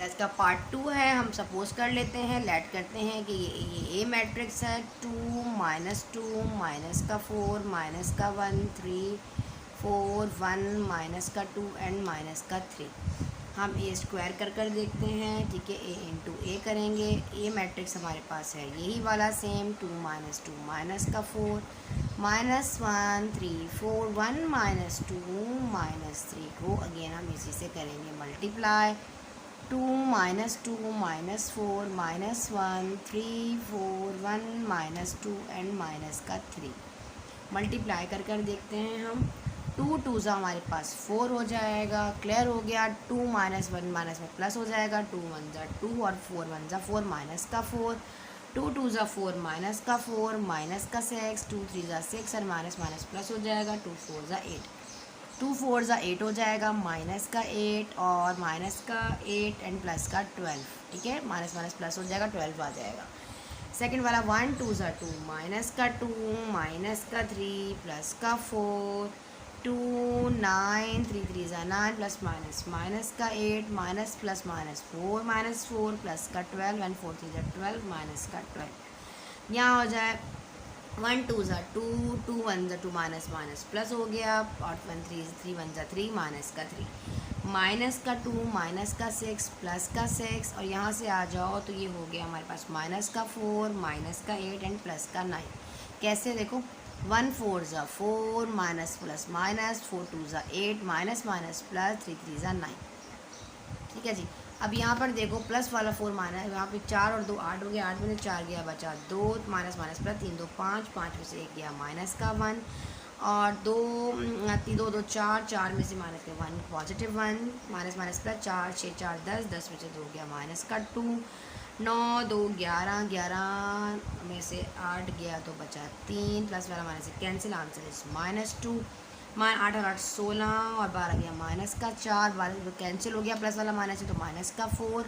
इसका पार्ट 2 है, हम सपोज कर लेते हैं, लेट करते हैं कि ये ए मैट्रिक्स है। 2 -2 माइनस का 4 माइनस का 1 3 4 1 माइनस का 2 एंड माइनस का 3। हम ए स्क्वायर कर देखते हैं। ठीक है। ए इंटू ए करेंगे। ए मैट्रिक्स हमारे पास है यही वाला सेम, 2 -2 माइनस का 4 -1 3 4 1 -2 -3 को अगेन हम इसी से करेंगे मल्टीप्लाई। 2 -2 -4 -1 3 4 1 -2 एंड माइनस का 3 मल्टीप्लाई कर देखते हैं हम। 2 2 ज़ा हमारे पास 4 हो जाएगा। क्लियर हो गया। 2 -1 माइनस में प्लस हो जाएगा, 2 1 ज़ा 2 और 4 1 ज़ा 4 माइनस का 4, 2 2 ज़ा 4 माइनस का 4 माइनस का 6, 2 3 ज़ा 6 और माइनस माइनस प्लस हो जाएगा, 2 4 ज़ा 8, 2 4 ज़ा 8 हो जाएगा, माइनस का 8 और माइनस का 8 एंड प्लस का 12। ठीक है। माइनस माइनस प्लस हो जाएगा, 12 आ जाएगा। सेकंड वाला 1 2 ज़ा 2, माइनस का 2, माइनस का 3, प्लस का 4, 2 9 3 3 ज़ा 9, प्लस माइनस माइनस का 8, minus plus minus 4 minus 4, plus का 12 एंड 4 3 ज़ा 12, माइनस का 12। यहाँ हो जाए 1 2 ज़ा 2, 2 1 ज़ा 2, माइनस माइनस प्लस हो गया, और 1 3 3 1 ज़ा 3, माइनस का 3, माइनस का 2, माइनस का 6, प्लस का 6, और यहाँ से आ जाओ तो ये हो गया हमारे पास माइनस का 4, माइनस का 8 एंड प्लस का 9। कैसे देखो, 1 4 ज़ा 4, माइनस प्लस माइनस, 4 2 ज़ा 8, माइनस माइनस प्लस, 3 3 ज़ा 9। ठीक है जी। अब यहाँ पर देखो प्लस वाला 4 माइनस, यहाँ पे 4 और 2 8 हो गया, 8 में 4 गया, बचा 2, माइनस माइनस प्लस, 3 2 5, 5 में से 1 गया माइनस का 1, और 2 2 2 4, 4 में से माइनस का 1 पॉजिटिव 1, माइनस माइनस प्लस 4 6 4 10, 10 में से 2 गया माइनस का 2, 9 2 11, 11 में से 8 गया तो बचा 3, प्लस वाला माइनस से कैंसिल, आंसर इज -2। 8 और 8 16, और 12 गया माइनस का 4, 12 कैंसिल हो गया, प्लस वाला माइनस है तो माइनस का 4,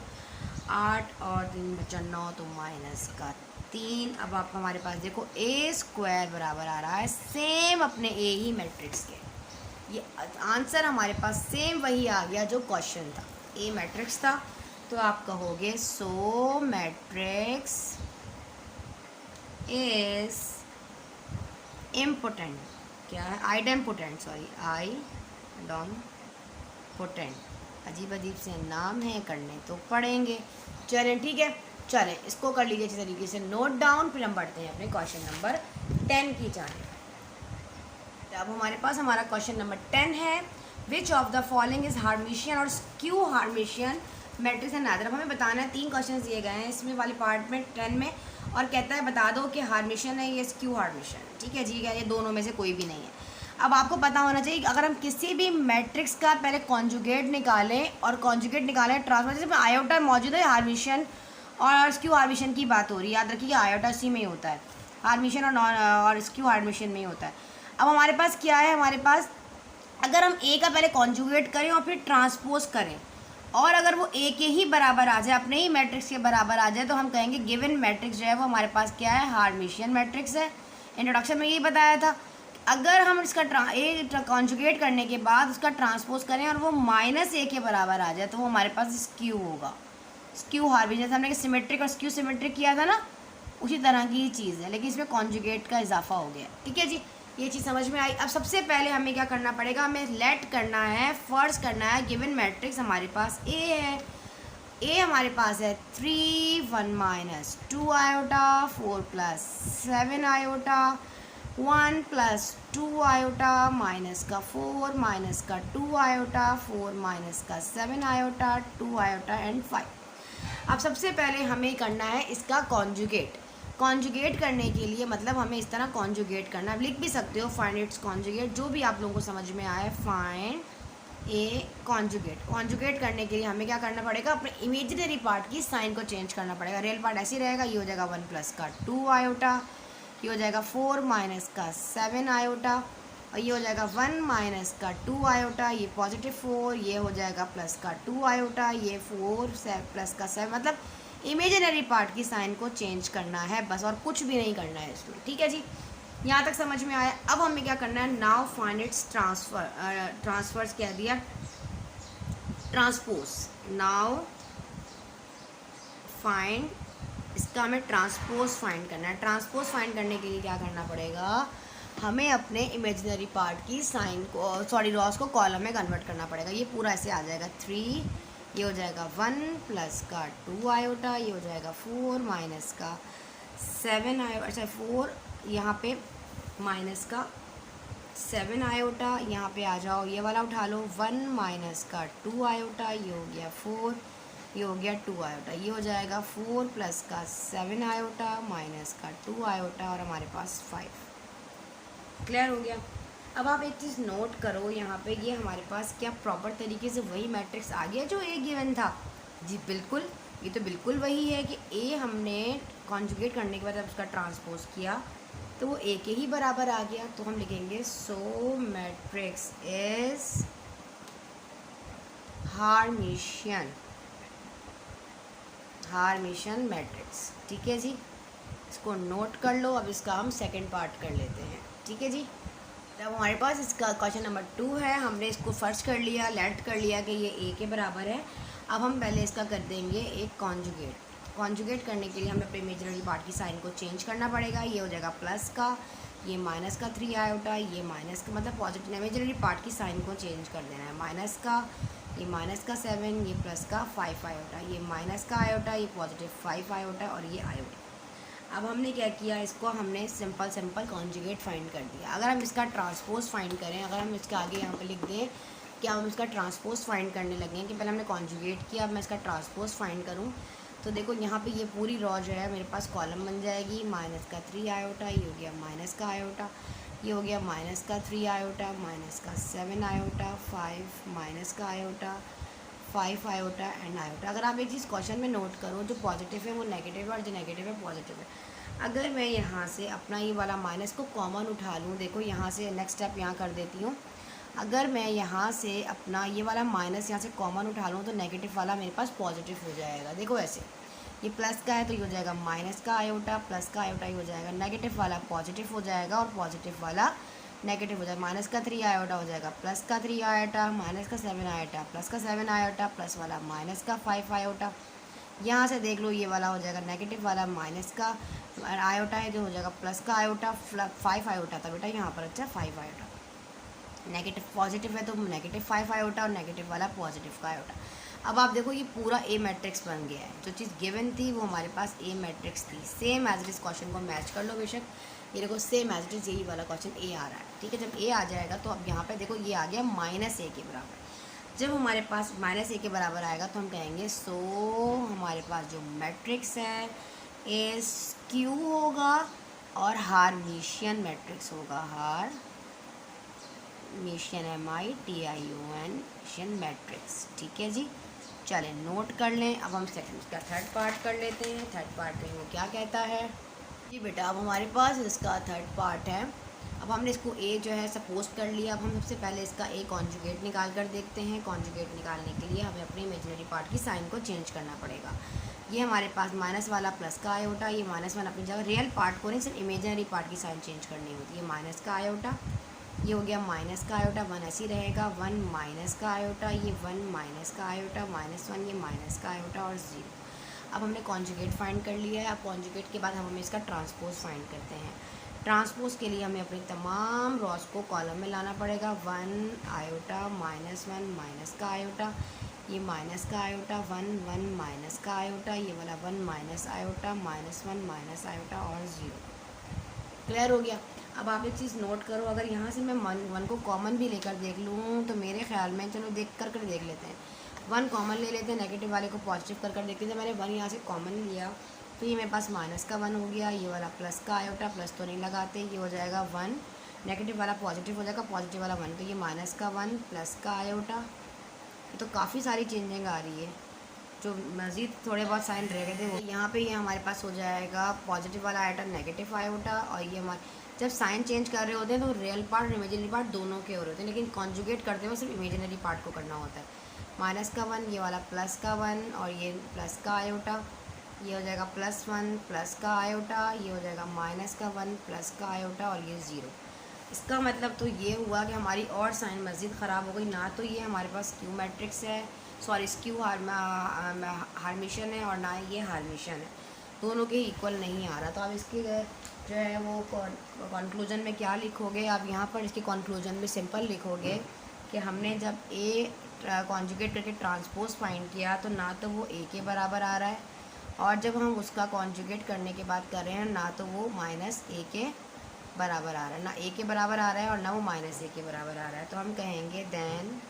8 और 3 बचा 9 तो माइनस का 3। अब आप हमारे पास देखो ए स्क्वायर बराबर आ रहा है सेम अपने ए ही मैट्रिक्स के, ये आंसर हमारे पास सेम वही आ गया जो क्वेश्चन था, ए मैट्रिक्स था। तो आप कहोगे सो मैट्रिक्स इज इम्पोर्टेंट, क्या है, आइडेम्पोटेंट, सॉरी आइडेम्पोटेंट, अजीब अजीब से नाम है, करने तो पड़ेंगे। चलें ठीक है, चलें इसको कर लीजिए अच्छी तरीके से नोट डाउन, फिर हम बढ़ते हैं अपने क्वेश्चन नंबर 10 की जाने। अब हमारे पास हमारा क्वेश्चन नंबर 10 है, which of the following is Hermitian और skew Hermitian matrix and neither. अब हमें बताना है, 3 क्वेश्चन दिए गए हैं इसमें वाले पार्ट में 10 में, और कहता है बता दो कि हार्मिशियन है या स्क्यू हार्मिशियन। ठीक है जी, ये दोनों में से कोई भी नहीं है। अब आपको पता होना चाहिए कि अगर हम किसी भी मैट्रिक्स का पहले कॉन्जुगेट निकालें, और कॉन्जुगेट निकालें ट्रांसफर, जैसे आयोटा मौजूद है, हार्मिशियन और स्क्यू हार्मिशियन की बात हो रही है, याद रखिए आयोटा सी में ही होता है, हार्मिशियन और स्क्यू हार्मिशियन में ही होता है। अब हमारे पास क्या है, हमारे पास अगर हम ए का पहले कॉन्जुगेट करें और फिर ट्रांसपोज करें, और अगर वो ए के ही बराबर आ जाए, अपने ही मैट्रिक्स के बराबर आ जाए, तो हम कहेंगे गिवन मैट्रिक्स जो है वो हमारे पास क्या है, हार्मिशियन मैट्रिक्स है। इंट्रोडक्शन में यही बताया था, अगर हम इसका ए कॉन्जुगेट करने के बाद उसका ट्रांसपोज करें और वो -a के बराबर आ जाए, तो वो हमारे पास स्क्यू होगा, स्क्यू हार्मिशियन। जैसे हमने सिमेट्रिक और स्क्यू सिमेट्रिक किया था ना, उसी तरह की चीज़ है, लेकिन इसमें कॉन्जुगेट का इजाफा हो गया। ठीक है जी, ये चीज़ समझ में आई। अब सबसे पहले हमें क्या करना पड़ेगा, हमें लेट करना है, फर्स्ट करना है, गिवन मैट्रिक्स हमारे पास ए है, ए हमारे पास है 3 1 minus 2 iota, 4 plus 7 iota, 1 plus 2 iota, minus का 4, माइनस का 2 आयोटा, 4 माइनस का 7 आयोटा, 2 आयोटा एंड 5। अब सबसे पहले हमें करना है इसका कॉन्जुगेट। कॉन्जुगेट करने के लिए मतलब हमें इस तरह कॉन्जुगेट करना, आप लिख भी सकते हो फाइंड इट्स कॉन्जुगेट, जो भी आप लोगों को समझ में आए, फाइंड ए कॉन्जुगेट। कॉन्जुगेट करने के लिए हमें क्या करना पड़ेगा, अपने इमेजिनरी पार्ट की साइन को चेंज करना पड़ेगा। रियल पार्ट ऐसे ही रहेगा, ये हो जाएगा 1 प्लस का 2 आयोटा, ये हो जाएगा 4 माइनस का 7 आयोटा, और ये हो जाएगा 1 माइनस का 2 आयोटा, ये पॉजिटिव 4, ये हो जाएगा प्लस का 2 आयोटा, ये 4 प्लस का 7, मतलब इमेजिनरी पार्ट की साइन को चेंज करना है बस, और कुछ भी नहीं करना है इसमें। ठीक है जी, यहाँ तक समझ में आया। अब हमें क्या करना है, नाउ फाइंड इट्स ट्रांसफर्स कह दिया, ट्रांसपोज, नाउ फाइंड, इसका हमें ट्रांसपोज फाइंड करना है। ट्रांसपोज फाइंड करने के लिए क्या करना पड़ेगा, हमें अपने इमेजिनरी पार्ट की साइन को, सॉरी रॉस को कॉलम में कन्वर्ट करना पड़ेगा। ये पूरा ऐसे आ जाएगा 3, ये हो जाएगा 1 प्लस का 2 आयोटा, ये हो जाएगा 4 माइनस का 7 आयोटा, अच्छा 4 यहाँ पे माइनस का 7 आयोटा, यहाँ पे आ जाओ, ये वाला उठा लो, 1 माइनस का 2 आयोटा, ये हो गया 4, ये हो गया 2 आयोटा, ये हो जाएगा 4 प्लस का 7 आयोटा माइनस का 2 आयोटा, और हमारे पास 5। क्लियर हो गया। अब आप एक चीज़ नोट करो, यहाँ पे ये हमारे पास क्या प्रॉपर तरीके से वही मैट्रिक्स आ गया जो ए गिवन था। जी बिल्कुल, ये तो बिल्कुल वही है कि ए हमने कॉन्जुगेट करने के बाद अब उसका ट्रांसपोज किया तो वो ए के ही बराबर आ गया। तो हम लिखेंगे सो मैट्रिक्स इज हार्मिशियन, हार्मिशियन मैट्रिक्स। ठीक है जी, इसको नोट कर लो। अब इसका हम सेकंड पार्ट कर लेते हैं, ठीक है जी। अब हमारे पास इसका क्वेश्चन नंबर 2 है। हमने इसको फर्स्ट कर लिया, लेट कर लिया कि ये ए के बराबर है। अब हम पहले इसका कर देंगे एक कॉन्जुगेट। कॉन्जुगेट करने के लिए हमें अपने इमेजिनरी पार्ट की साइन को चेंज करना पड़ेगा। ये हो जाएगा प्लस का, ये माइनस का 3 आयोटा, ये माइनस का, मतलब पॉजिटिव इमेजिनरी पार्ट की साइन को चेंज कर देना है। माइनस का, ये माइनस का 7, ये प्लस का 5 आयोटा, ये माइनस का आयोटा, ये पॉजिटिव 5 आयोटा और ये आयोटा। अब हमने क्या किया, इसको हमने सिंपल कॉन्जुगेट फाइंड कर दिया। अगर हम इसका ट्रांसपोज फाइंड करें, अगर हम इसके आगे यहाँ पे लिख दें कि हम इसका ट्रांसपोज फाइंड करने लगे कि पहले हमने कॉन्जुगेट किया, अब मैं इसका ट्रांसपोज फाइंड करूँ तो देखो यहाँ पे ये पूरी रॉ जो है मेरे पास कॉलम बन जाएगी। माइनस का 3 आयोटा, ये हो गया माइनस का आयोटा, ये हो गया माइनस का 3 आयोटा, माइनस का 7 आयोटा, 5 माइनस का आयोटा, 5 आयोटा एंड आयोटा। अगर आप एक चीज़ क्वेश्चन में नोट करो, जो पॉजिटिव है वो नेगेटिव है और जो नेगेटिव है पॉजिटिव है। अगर मैं यहाँ से अपना ये वाला माइनस को कॉमन उठा लूँ, देखो यहाँ से नेक्स्ट स्टेप यहाँ कर देती हूँ। अगर मैं यहाँ से अपना ये वाला माइनस यहाँ से कॉमन उठा लूँ तो नेगेटिव वाला मेरे पास पॉजिटिव हो जाएगा। देखो ऐसे, ये प्लस का है तो ये हो जाएगा माइनस का आयोटा, प्लस का आयोटा ये हो जाएगा, नेगेटिव वाला पॉजिटिव हो जाएगा और पॉजिटिव वाला नेगेटिव हो जाएगा। माइनस का 3 आयोटा हो जाएगा प्लस का 3 आयोटा, माइनस का 7 आयोटा प्लस का 7 आयोटा, प्लस वाला माइनस का 5 आयोटा। यहाँ से देख लो ये वाला हो जाएगा नेगेटिव वाला माइनस का आयोटा है जो हो जाएगा प्लस का आयोटा, 5 आयोटा था बेटा यहाँ पर, अच्छा 5 आयोटा। नेगेटिव पॉजिटिव है तो नेगेटिव 5 आयोटा और नेगेटिव वाला पॉजिटिव का आयोटा। अब आप देखो ये पूरा ए मैट्रिक्स बन गया है। जो चीज़ गिवन थी वो हमारे पास ए मैट्रिक्स थी। सेम एज इस क्वेश्चन को मैच कर लो बेशक, ये देखो सेम एज इट यही वाला क्वेश्चन ए आ रहा है, ठीक है। जब ए आ जाएगा तो अब यहाँ पे देखो ये आ गया माइनस ए के बराबर। जब हमारे पास माइनस ए के बराबर आएगा तो हम कहेंगे सो हमारे पास जो मैट्रिक्स है ए स्क्यू होगा और हार्मिशियन मैट्रिक्स होगा। हार्मिशियन MITION मैट्रिक्स, ठीक है जी। चलें नोट कर लें। अब हम सेकंड का थर्ड पार्ट कर लेते हैं। थर्ड पार्ट में वो क्या कहता है जी बेटा, अब हमारे पास इसका थर्ड पार्ट है। अब हमने इसको ए जो है सपोज कर लिया। अब हम सबसे पहले इसका ए कॉन्जुगेट निकाल कर देखते हैं। कॉन्जुगेट निकालने के लिए हमें अपनी इमेजिनरी पार्ट की साइन को चेंज करना पड़ेगा। ये हमारे पास माइनस वाला प्लस का आयोटा, ये -1 अपनी जगह, रियल पार्ट को नहीं सिर्फ इमेजिनरी पार्ट की साइन चेंज करनी होती है। माइनस का आयोटा, ये हो गया माइनस का आयोटा, 1 ऐसे ही रहेगा, 1 माइनस का आयोटा, ये 1 माइनस का आयोटा, -1 ये माइनस का आयोटा और 0। अब हमने कॉन्जुगेट फाइंड कर लिया है। अब कॉन्जुगेट के बाद हमें इसका ट्रांसपोज फाइंड करते हैं। ट्रांसपोज के लिए हमें अपनी तमाम रॉस को कॉलम में लाना पड़ेगा। 1 आयोटा, -1 माइनस का आयोटा, ये माइनस का आयोटा, 1 1 माइनस का आयोटा, ये वाला 1 माइनस आयोटा, -1 माइनस आयोटा और 0। क्लियर हो गया। अब आप एक चीज़ नोट करो, अगर यहाँ से मैं 1 को कॉमन भी लेकर देख लूँ तो मेरे ख्याल में, चलो देख कर देख लेते हैं, 1 कॉमन ले लेते हैं, नेगेटिव वाले को पॉजिटिव कर देखते हैं। जब मैंने 1 यहाँ से कॉमन लिया तो ये मेरे पास माइनस का 1 हो गया, ये वाला प्लस का आयोटा, प्लस तो नहीं लगाते, ये हो जाएगा 1, नेगेटिव वाला पॉजिटिव हो जाएगा, पॉजिटिव वाला 1, तो ये माइनस का 1 प्लस का आयोटा। तो काफ़ी सारी चेंजिंग आ रही है, जो मज़ीद थोड़े बहुत साइन रह गए थे वो यहाँ पे ये हमारे पास हो जाएगा पॉजिटिव वाला आयोटा, नेगेटिव आयोटा। और ये हमारे जब साइन चेंज कर रहे होते हैं तो रियल पार्ट और इमेजिनरी पार्ट दोनों के हो रहे होते हैं, लेकिन कॉन्जुगेट करते हुए सिर्फ इमेजिनरी पार्ट को करना होता है। माइनस का 1, ये वाला प्लस का 1 और ये प्लस का आयोटा, ये हो जाएगा +1 प्लस का आयोटा, ये हो जाएगा माइनस का 1 प्लस का आयोटा और ये 0। इसका मतलब तो ये हुआ कि हमारी और साइन मज़ीद ख़राब हो गई। ना तो ये हमारे पास स्क्यू मैट्रिक्स है, सॉरी स्क्यू हार्मिशियन है, और ना ये हार्मिशियन है, दोनों के इक्वल नहीं आ रहा। तो आप इसके जो है वो कंक्लूजन में क्या लिखोगे, आप यहाँ पर इसके कंक्लूजन में सिंपल लिखोगे कि हमने जब ए कॉन्जुगेट करके ट्रांसपोज फाइंड किया तो ना तो वो ए के बराबर आ रहा है, और जब हम उसका कॉन्जुगेट करने के बाद कर रहे हैं ना तो वो -a के बराबर आ रहा है, ना a के बराबर आ रहा है और ना वो -a के बराबर आ रहा है। तो हम कहेंगे then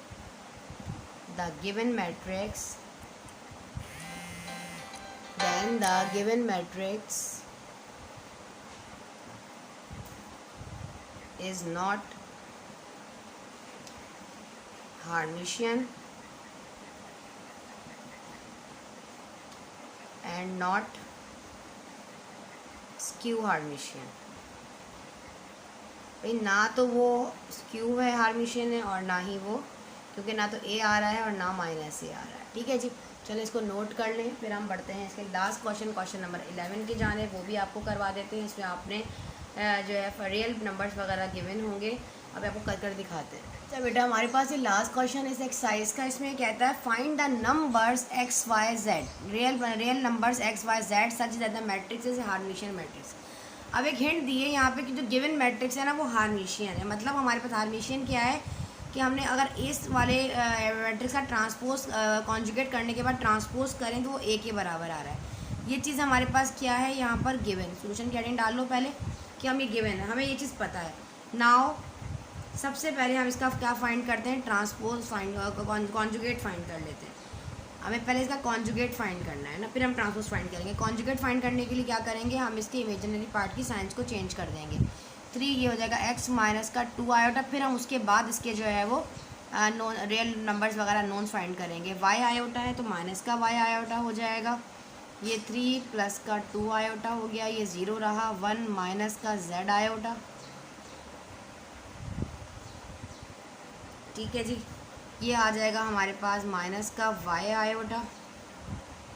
the given matrix is not Hermitian and not skew Hermitian। भाई ना तो वो स्क्यू है हार्मिशियन है और ना ही वो, क्योंकि ना तो ए आ रहा है और ना -a आ रहा है, ठीक है जी। चलो इसको नोट कर लें, फिर हम बढ़ते हैं इसके लास्ट क्वेश्चन नंबर 11 की जानिब। वो भी आपको करवा देते हैं। इसमें आपने जो है रियल नंबर्स वगैरह गिवन होंगे, अब आपको कर दिखाते हैं। अच्छा बेटा, हमारे पास ये लास्ट क्वेश्चन है इस एक्सरसाइज का। इसमें कहता है find the numbers x y z, real numbers x y z such that the matrix is Hermitian matrix. अब एक हिंट दिए यहाँ पे कि जो गिवन मैट्रिक्स है ना वो हार्मिशियन है। मतलब हमारे पास हार्मिशियन क्या है कि हमने अगर इस वाले मैट्रिक्स का ट्रांसपोज कॉन्जुगेट करने के बाद ट्रांसपोज करें तो वो ए के बराबर आ रहा है। ये चीज़ हमारे पास क्या है यहाँ पर गिवन। सोल्यूशन की हेडिंग डाल लो पहले कि हम ये गिवन है, हमें ये चीज़ पता है। नाउ सबसे पहले हम इसका क्या फाइंड करते हैं, ट्रांसपोज फाइंड कॉन्जुगेट फाइंड कर लेते हैं। हमें पहले इसका कॉन्जुगेट फाइंड करना है ना, फिर हम ट्रांसपोज फाइंड करेंगे। कॉन्जुगेट फाइंड करने के लिए क्या करेंगे, हम इसके इमेजिनरी पार्ट की साइंस को चेंज कर देंगे। 3 ये हो जाएगा x माइनस का 2 आयोटा। फिर हम उसके बाद इसके जो है वो नॉन रियल नंबर्स वगैरह नॉन्स फाइंड करेंगे। y आयोटा है तो माइनस का y आयोटा हो जाएगा। ये 3 प्लस का 2 आयोटा हो गया, ये 0 रहा। 1 माइनस का z आयोटा। ठीक है जी, ये आ जाएगा हमारे पास माइनस का y आयोटा।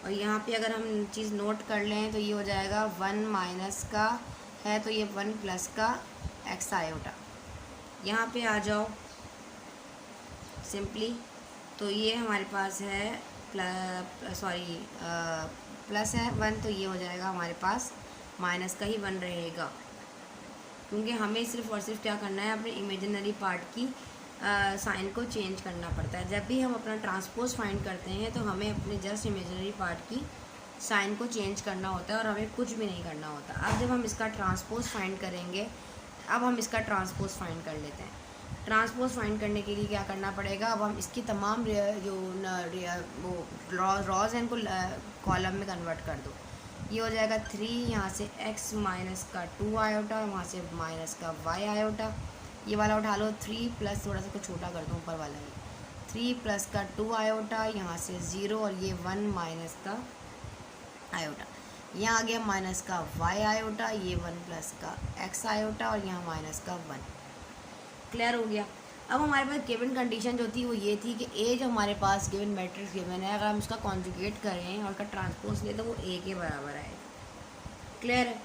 और यहाँ पे अगर हम चीज़ नोट कर लें तो ये हो जाएगा 1 माइनस का है तो ये 1 प्लस का x आयोटा। यहाँ पे आ जाओ सिंपली, तो ये हमारे पास है प्लस है 1, तो ये हो जाएगा हमारे पास माइनस का ही 1 रहेगा। क्योंकि हमें सिर्फ और सिर्फ क्या करना है, अपने इमेजिनरी पार्ट की साइन को चेंज करना पड़ता है। जब भी हम अपना ट्रांसपोज फाइंड करते हैं तो हमें अपने जस्ट इमेजिनरी पार्ट की साइन को चेंज करना होता है और हमें कुछ भी नहीं करना होता। अब जब हम इसका ट्रांसपोज फाइंड करेंगे, अब हम इसका ट्रांसपोज फाइंड कर लेते हैं। ट्रांसपोज फाइंड करने के लिए क्या करना पड़ेगा, अब हम इसकी तमाम जो वो रॉज हैं इनको कॉलम में कन्वर्ट कर दो। ये हो जाएगा 3, यहाँ से x माइनस का 2 आयोटा, वहाँ से माइनस का y आयोटा। ये वाला उठा लो 3 प्लस, थोड़ा सा कुछ छोटा कर दो ऊपर वाला, ये 3 प्लस का 2 आयोटा, यहाँ से 0 और ये 1 माइनस का आयोटा। यहाँ आ गया माइनस का y आयोटा, ये 1 प्लस का x आयोटा और यहाँ माइनस का 1। क्लियर हो गया। अब हमारे पास गिवन कंडीशन जो थी वो ये थी कि a जो हमारे पास गिवन मैट्रिक्स गिवन है, अगर हम उसका कॉन्जुगेट करें और उसका ट्रांसपोज लें तो वो a के बराबर आएगा। क्लियर है।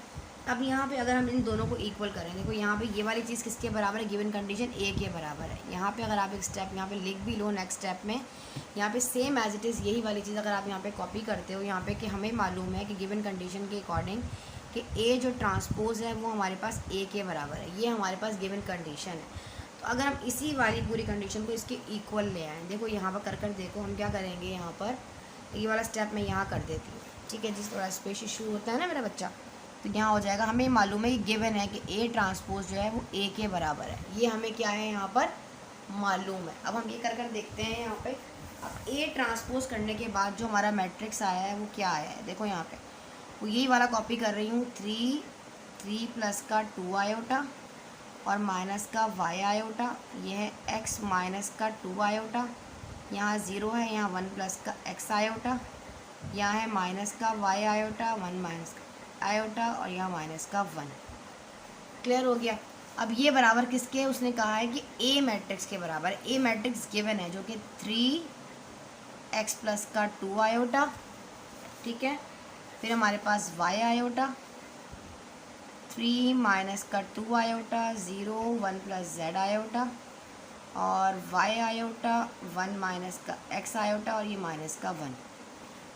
अब यहाँ पे अगर हम इन दोनों को इक्वल करें, देखो यहाँ पे ये वाली चीज़ किसके बराबर है, गिवन कंडीशन a के बराबर है। यहाँ पे अगर आप एक स्टेप यहाँ पे लिख भी लो, नेक्स्ट स्टेप में यहाँ पे सेम एज इट इज़ यही वाली चीज़ अगर आप यहाँ पे कॉपी करते हो यहाँ पे कि हमें मालूम है कि गिवन कंडीशन के अकॉर्डिंग कि a जो ट्रांसपोज है वो हमारे पास a के बराबर है, ये हमारे पास गिवन कंडीशन है। तो अगर हम इसी वाली पूरी कंडीशन को इसके इक्वल ले आएँ, देखो यहाँ पर कर देखो हम क्या करेंगे। यहाँ पर ये वाला स्टेप मैं यहाँ कर देती हूँ, ठीक है, जिस थोड़ा स्पेस इशू होता है ना मेरा बच्चा, तो यहाँ हो जाएगा। हमें मालूम है, ये गिवन है कि a ट्रांसपोज जो है वो a के बराबर है, ये हमें क्या है यहाँ पर मालूम है। अब हम ये कर देखते हैं यहाँ पे। अब a ट्रांसपोज करने के बाद जो हमारा मैट्रिक्स आया है वो क्या आया है, देखो यहाँ पे वो यही वाला कॉपी कर रही हूँ। 3 प्लस का 2 आयोटा और माइनस का y आयोटा, ये है x माइनस का 2 आयोटा, यहाँ 0 है, यहाँ 1 प्लस का x आयोटा, यहाँ है माइनस का y आयोटा, 1 माइनस का आयोटा और यहाँ माइनस का 1। क्लियर हो गया। अब ये बराबर किसके, उसने कहा है कि a मैट्रिक्स के बराबर है। a मैट्रिक्स गिवन है जो कि 3x प्लस का 2 आयोटा, ठीक है, फिर हमारे पास y आयोटा, 3 माइनस का 2 आयोटा, 0 1 प्लस z आयोटा और y आयोटा, 1 माइनस का x आयोटा और ये माइनस का 1।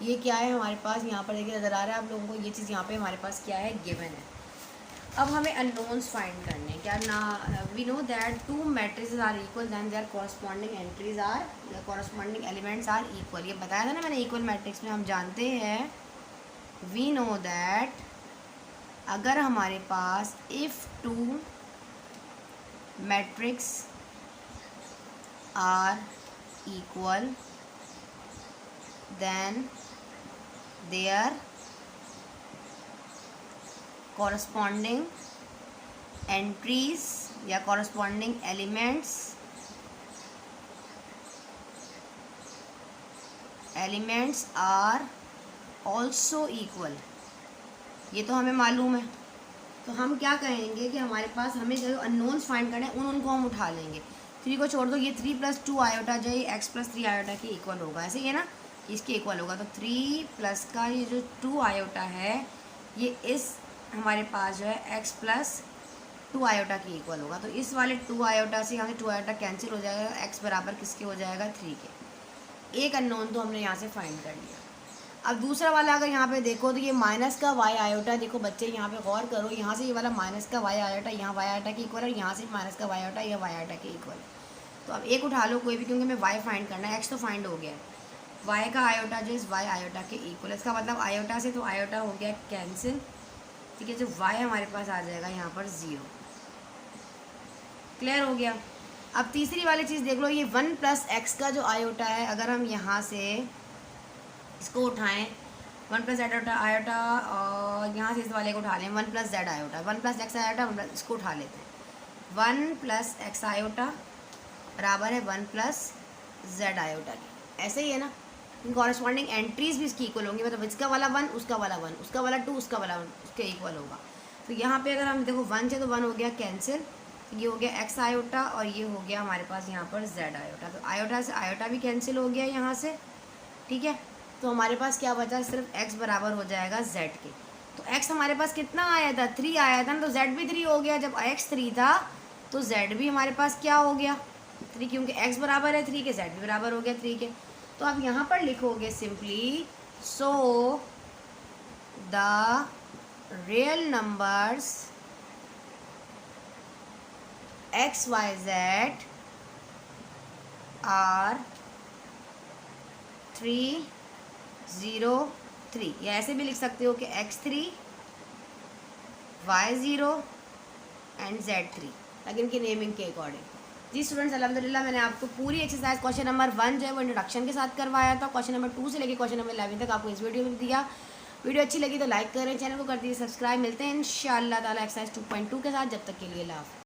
ये क्या है हमारे पास, यहाँ पर देखिए नज़र आ रहा है आप लोगों को, ये चीज़ यहाँ पे हमारे पास क्या है, गिवन है। अब हमें अननोन्स फाइंड करने हैं। क्या ना, we know that 2 matrices are equal then their corresponding entries are, corresponding elements are equal. ये बताया था ना मैंने, इक्वल मैट्रिक्स में हम जानते हैं, वी नो दैट अगर हमारे पास if 2 matrix are equal then their corresponding entries या corresponding elements are also equal। ये तो हमें मालूम है। तो हम क्या कहेंगे कि हमारे पास हमें जो अननोन्स फाइंड करना है उनको हम उठा लेंगे। 3 को छोड़ दो, ये 3 प्लस 2 आयोटा जो है x प्लस 3 आयोटा के इक्वल होगा, ऐसे ही है ना। इसके इक्वल होगा। तो 3 प्लस का ये जो 2 आयोटा है ये इस हमारे पास जो है x प्लस 2 आयोटा के इक्वल होगा। तो इस वाले 2 आयोटा से यहाँ से 2 आयोटा कैंसिल हो जाएगा, x बराबर किसके हो जाएगा 3 के। एक अननोन तो हमने यहाँ से फाइंड कर लिया। अब दूसरा वाला अगर यहाँ पे देखो तो ये माइनस का y आयोटा, देखो बच्चे यहाँ पे गौर करो, यहाँ से ये वाला माइनस का y आयोटा यहाँ y आयोटा के इक्वल है, यहाँ से माइनस का y आयोटा यह y आयोटा के इक्वल है। तो अब एक उठा लो कोई भी, क्योंकि हमें y फाइंड करना है, x तो फाइंड हो गया है। y का आयोटा जो इस y आयोटा के इक्वल है, इसका मतलब आयोटा से तो आयोटा हो गया कैंसिल, ठीक है। जो y हमारे पास आ जाएगा यहाँ पर 0। क्लियर हो गया। अब तीसरी वाली चीज़ देख लो, ये 1 प्लस एक्स का जो आयोटा है, अगर हम यहाँ से इसको उठाएं 1 प्लस जेड आयोटा और यहाँ से इस वाले को उठा लें 1 plus Z iota, 1 plus x iota, इसको उठा लेते हैं। 1 प्लस एक्स आयोटा बराबर है 1 प्लस जेड आयोटा की। ऐसे ही है ना, कॉरेस्पॉन्डिंग एंट्रीज भी इसकी इक्वल होंगी, मतलब इसका वाला 1 उसका वाला 1 उसका वाला 2 उसका वाला 1 उसके इक्वल होगा। तो यहाँ पे अगर हम देखो 1 से तो 1 हो गया कैंसिल, ये हो गया एक्स आयोटा और ये हो गया हमारे पास यहाँ पर जेड आयोटा। तो आयोटा से आयोटा भी कैंसिल हो गया यहाँ से, ठीक है। तो हमारे पास क्या बचा, सिर्फ x बराबर हो जाएगा z के। तो x हमारे पास कितना आया था 3 आया था ना, तो z भी 3 हो गया। जब x 3 था तो z भी हमारे पास क्या हो गया 3, क्योंकि x बराबर है 3 के, z भी बराबर हो गया 3 के। तो आप यहाँ पर लिखोगे simply, so the real numbers x y z are 3 0 3, या ऐसे भी लिख सकते हो कि x3 y0 एंड z3, लेकिन इनकी नेमिंग के अकॉर्डिंग। जी स्टूडेंट्स, अल्हम्दुलिल्लाह मैंने आपको पूरी एक्सरसाइज क्वेश्चन नंबर 1 जो है वो इंट्रोडक्शन के साथ करवाया था। क्वेश्चन नंबर 2 से लेकर क्वेश्चन नंबर 11 तक आपको इस वीडियो में दिया। वीडियो अच्छी लगी तो लाइक करें, चैनल को कर दीजिए सब्सक्राइब। मिलते हैं इंशाअल्लाह ताला एक्सरसाइज 2.2 के साथ, जब तक के लिए लाभ।